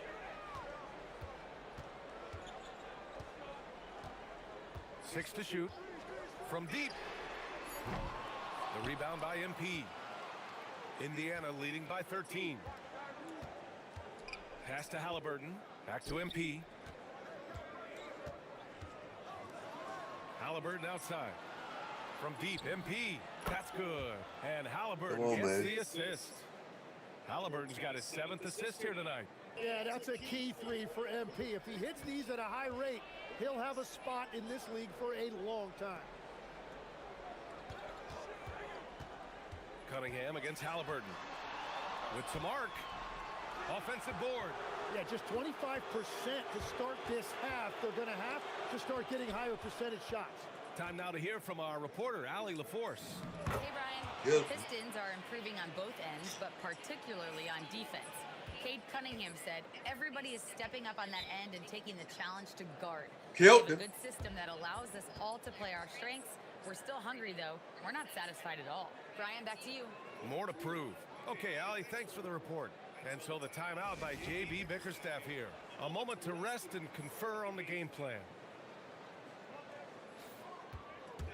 Six to shoot. From deep. The rebound by MP. Indiana leading by 13. Pass to Halliburton. Back to MP. Halliburton outside. From deep, MP. That's good. And Halliburton gets the assist. Halliburton's got his 7th assist here tonight. Yeah, that's a key 3 for MP. If he hits these at a high rate, he'll have a spot in this league for a long time. Cunningham against Halliburton. With some arc. Offensive board. Yeah, just 25% to start this half. They're going to have to start getting higher percentage shots. Time now to hear from our reporter, Allie LaForce. Hey, Brian. Yep. The Pistons are improving on both ends, but particularly on defense. Cade Cunningham said everybody is stepping up on that end and taking the challenge to guard. Killed We have him. a good system that allows us all to play our strengths. We're still hungry, though. We're not satisfied at all. Brian, back to you. More to prove. Okay, Allie, thanks for the report. And so the timeout by J.B. Bickerstaff here. A moment to rest and confer on the game plan.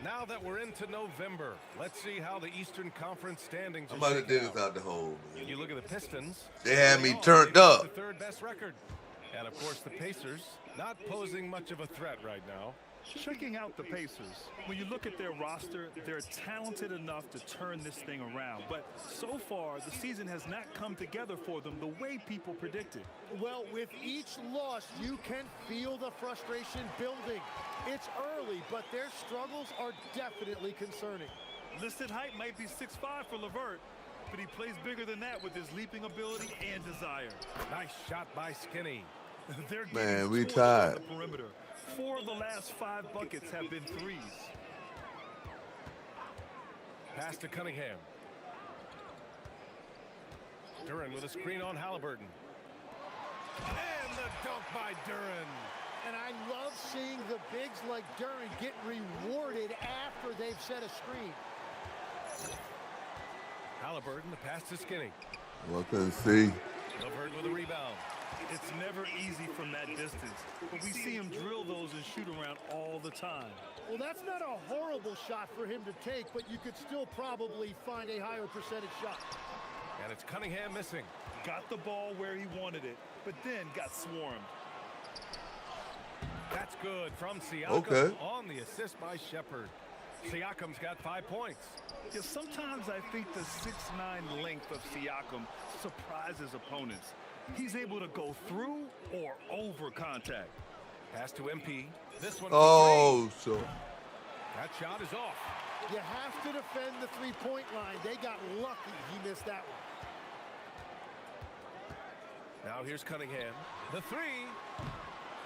Now that we're into November, let's see how the Eastern Conference standings are Somebody shaking did this out the hole, man. You look at the Pistons. They had me turned They've got up. the 3rd best record. And of course the Pacers, not posing much of a threat right now. Checking out the Pacers, when you look at their roster, they're talented enough to turn this thing around. But so far, the season has not come together for them the way people predicted. Well, with each loss, you can feel the frustration building. It's early, but their struggles are definitely concerning. Listed height might be 6'5" for LeVert, but he plays bigger than that with his leaping ability and desire. Nice shot by Skinny. They're Man, we getting tired. on the perimeter. 4 of the last 5 buckets have been threes. Pass to Cunningham. Duran with a screen on Halliburton. And the dunk by Duran. And I love seeing the bigs like Duran get rewarded after they've set a screen. Halliburton, the pass to Skinny. Well, I couldn't see. LeVert with a rebound. It's never easy from that distance, but we see him drill those and shoot around all the time. Well, that's not a horrible shot for him to take, but you could still probably find a higher percentage shot. And it's Cunningham missing. Got the ball where he wanted it, but then got swarmed. That's good from Siakam Okay. on the assist by Shepherd. Siakam's got 5 points. Yeah, sometimes I think the 6'9" length of Siakam surprises opponents. He's able to go through or over contact. Pass to MP. This one. Oh, so. That shot is off. You have to defend the three-point line. They got lucky he missed that one. Now here's Cunningham. The three.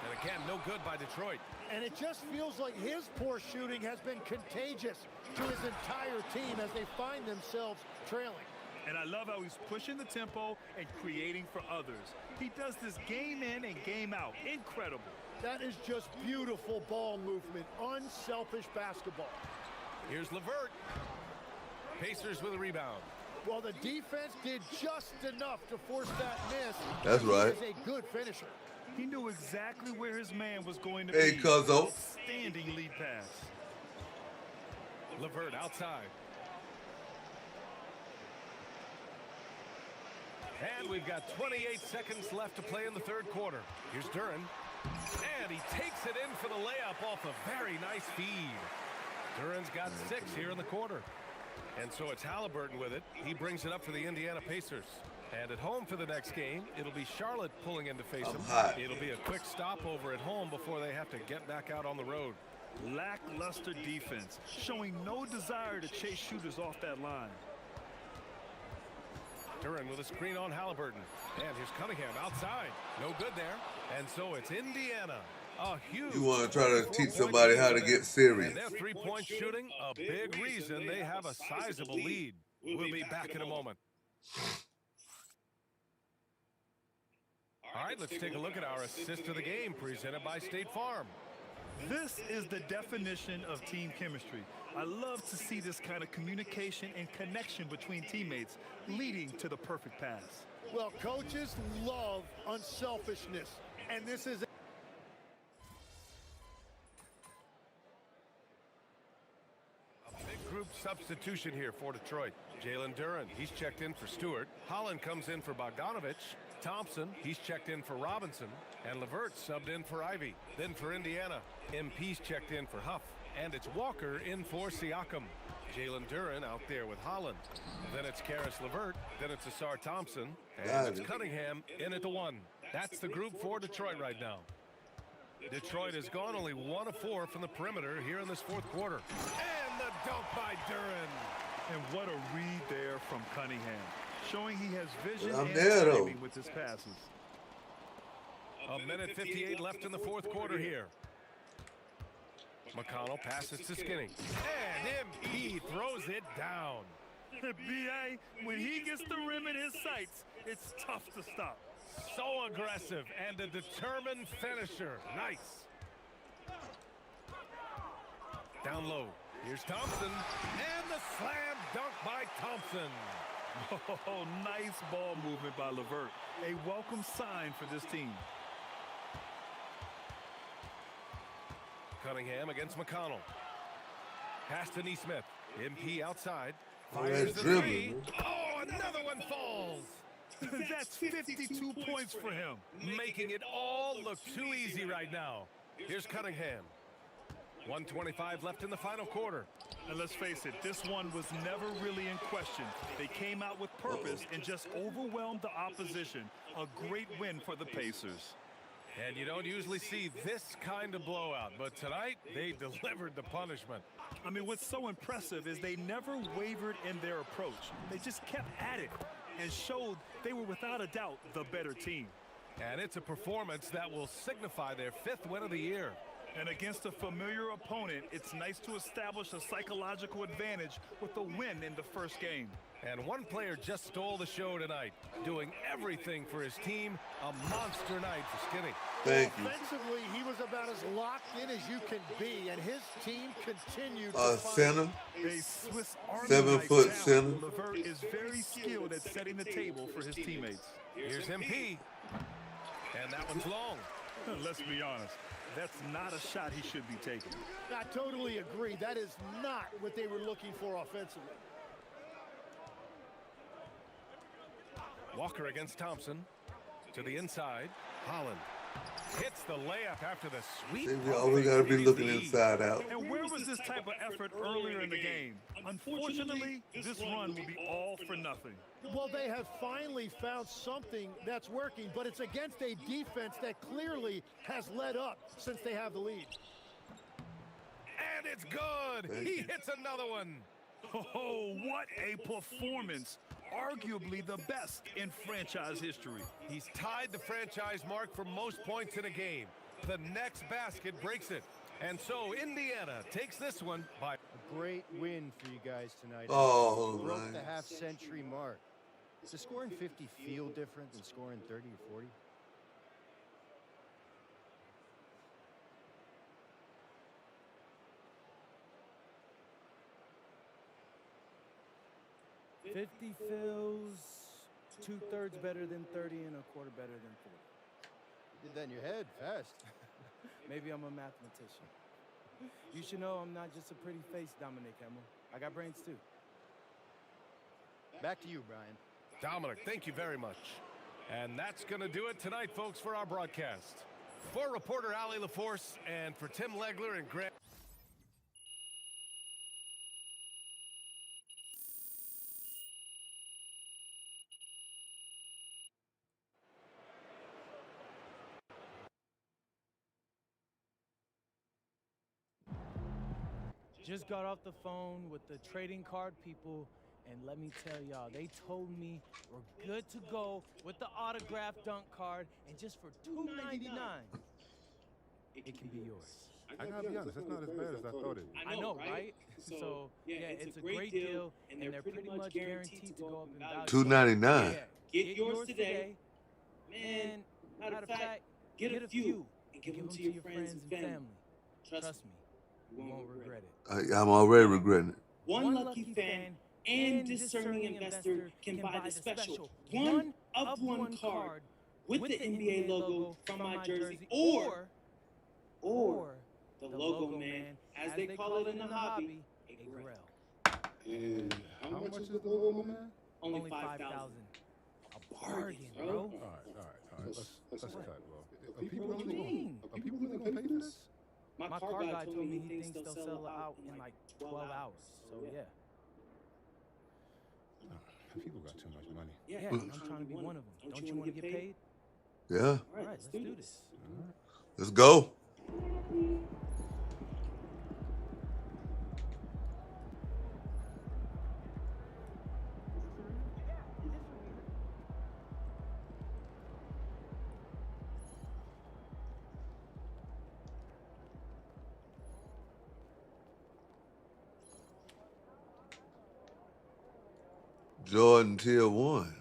And again, no good by Detroit. And it just feels like his poor shooting has been contagious to his entire team as they find themselves trailing. And I love how he's pushing the tempo and creating for others. He does this game in and game out. Incredible. That is just beautiful ball movement, unselfish basketball. Here's LeVert. Pacers with a rebound. Well, the defense did just enough to force that miss. That's right. He is a good finisher. He knew exactly where his man was going to Hey, be. Cuzzo. Outstanding lead pass. LeVert outside. And we've got 28 seconds left to play in the third quarter. Here's Duren. And he takes it in for the layup off a very nice feed. Duren's got 6 here in the quarter. And so it's Halliburton with it. He brings it up for the Indiana Pacers. And at home for the next game, it'll be Charlotte pulling in to face them. It'll be a quick stopover at home before they have to get back out on the road. Lackluster defense, showing no desire to chase shooters off that line. Duren with a screen on Halliburton. And here's Cunningham outside. No good there. And so it's Indiana. A huge. You want to try to teach somebody how to get serious. And their three-point shooting, a big reason they have a sizable lead. We'll be back in a moment. All right, let's take a look at our assist of the game presented by State Farm. This is the definition of team chemistry. I love to see this kind of communication and connection between teammates leading to the perfect pass. Well, coaches love unselfishness, and this is a big group substitution here for Detroit. Jalen Duren, he's checked in for Stewart. Holland comes in for Bogdanovich. Thompson, he's checked in for Robinson. And LeVert subbed in for Ivy. Then for Indiana, MP's checked in for Huff. And it's Walker in for Siakam. Jalen Duren out there with Holland. Then it's Karis LeVert. Then it's Asar Thompson. And it's Cunningham in at the 1. That's the group for Detroit right now. Detroit has gone only 1 of 4 from the perimeter here in this fourth quarter. And the dunk by Duren. And what a read there from Cunningham, showing he has vision I'm and there, though. timing with his passes. A minute 58 left in the fourth quarter here. McConnell passes to Skinny. And MP throws it down. B.A., when he gets the rim in his sights, it's tough to stop. So aggressive and a determined finisher. Nice. Down low. Here's Thompson. And the slam dunk by Thompson. Oh, nice ball movement by LeVert. A welcome sign for this team. Cunningham against McConnell. Pass to Neesmith. MP outside. Oh, Fires that's the three. dribbling. Oh, another one falls. That's 52 points for him. Making it all look too easy right now. Here's Cunningham. 1:25 left in the final quarter. And let's face it, this one was never really in question. They came out with purpose and just overwhelmed the opposition. A great win for the Pacers. And you don't usually see this kind of blowout, but tonight they delivered the punishment. I mean, what's so impressive is they never wavered in their approach. They just kept at it and showed they were without a doubt the better team. And it's a performance that will signify their 5th win of the year. And against a familiar opponent, it's nice to establish a psychological advantage with a win in the first game. And one player just stole the show tonight, doing everything for his team. A monster night for Skinny. Thank you. Offensively, he was about as locked in as you can be, and his team continued to Center. A Swiss Army 7-foot knife center. talent, Levert is very skilled at setting the table for his teammates. Here's MP. And that one's long. Let's be honest. That's not a shot he should be taking. I totally agree. That is not what they were looking for offensively. Walker against Thompson. To the inside. Holland hits the layup after the sweep. We always got to be looking inside out. And where was this type of effort earlier in the game? Unfortunately, this run will be all for nothing. Well, they have finally found something that's working, but it's against a defense that clearly has led up since they have the lead. And it's good. He hits another one. Oh, what a performance. Arguably the best in franchise history. He's tied the franchise mark for most points in a game. The next basket breaks it. And so Indiana takes this one by... A great win for you guys tonight. Oh, broke man. the half-century mark. Does scoring 50 feel different than scoring 30 or 40? 50 feels 2/3 better than 30 and a quarter better than 40. You did that in your head fast. Maybe I'm a mathematician. You should know I'm not just a pretty face, Dominic Hemmel. I got brains too. Back to you, Brian. Dominic, thank you very much. And that's going to do it tonight, folks, for our broadcast. For reporter Allie LaForce and for Tim Legler and Grant. Just got off the phone with the trading card people, and let me tell y'all, they told me we're good to go with the autographed dunk card, and just for $2.99, it can be yours. I gotta be honest, that's not as bad as I thought it was. I know, right? So, yeah, it's a great deal, and they're pretty much guaranteed to go up in value. $2.99. Yeah, get yours today, and matter of fact, get a few and give them to your friends and family. Trust me, you won't regret it. I'm already regretting it. One lucky fan and discerning investor can buy the special one-of-one card with the NBA logo from my jersey, or the logo man, as they call it in the hobby, a grail. And how much is the logo, man? Only $5,000. A bargain, bro. All right. Let's cut, bro. Are people really gonna pay for this? My car guy told me he thinks they'll sell out in like 12 hours. So yeah. People got too much money. Yeah, I'm trying to be one of them. Don't you want to get paid? Yeah. All right, let's do this. Let's go. Jordan Tier 1.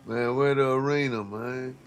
Man, where the arena, man?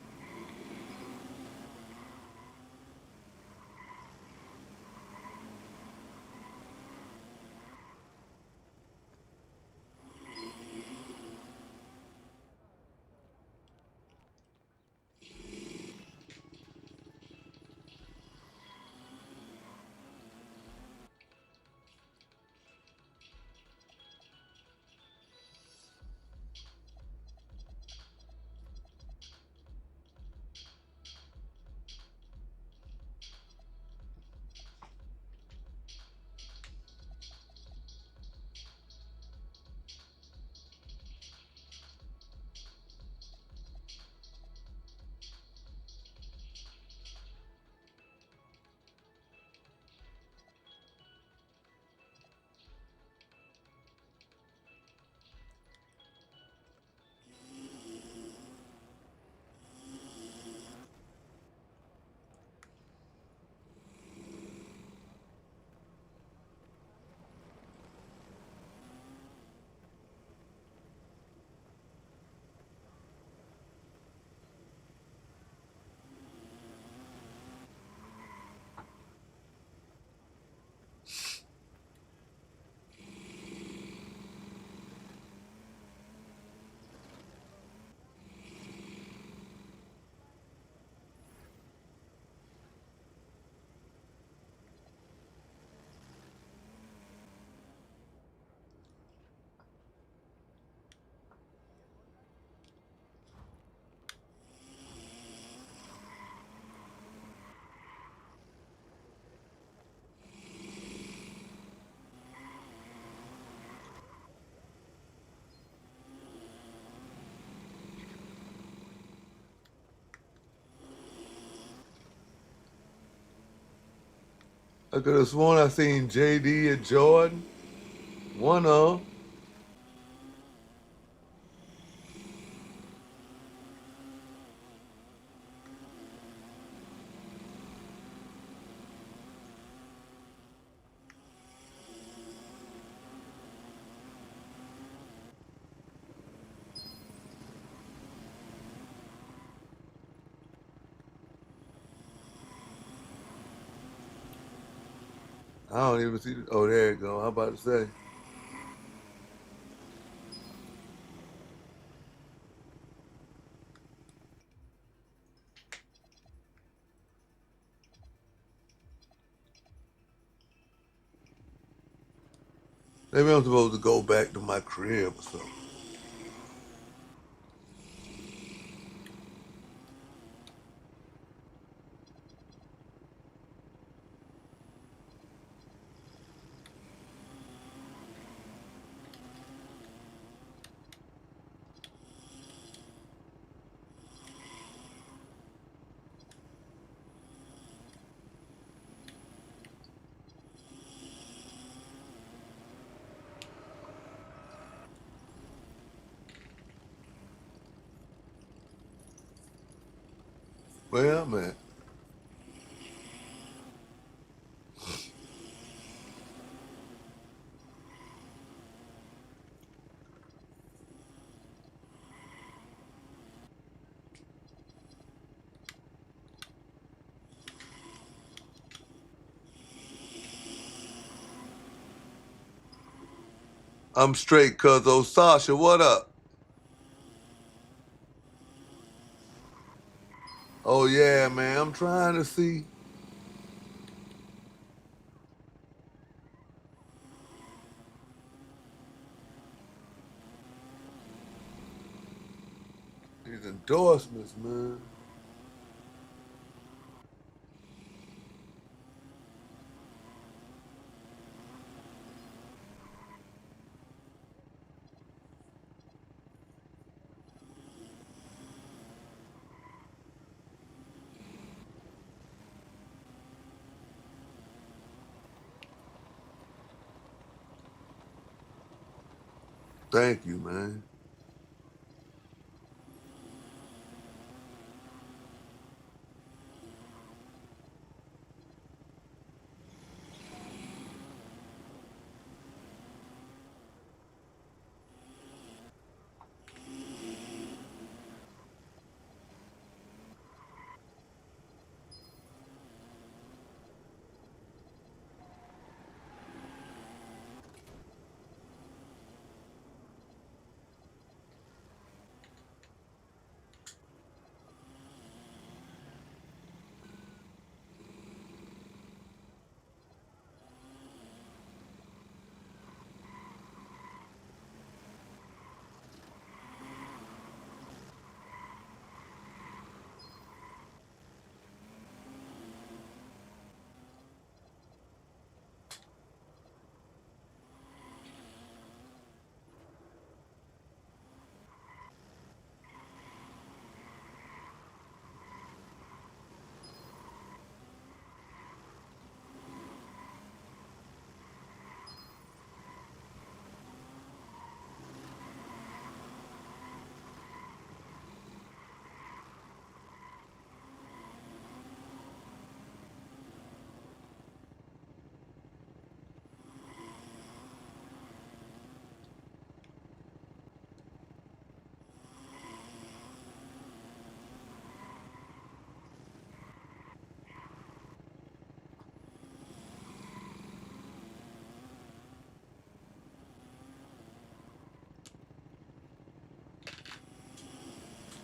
I could have sworn I seen JD and Jordan. One of them. I don't even see. Oh, there you go. I'm about to say. Maybe I'm supposed to go back to my crib or something. Where I'm at. I'm straight, cuz. Oh, Sasha, what up? Oh, yeah, man. I'm trying to see. These endorsements, man. Thank you, man.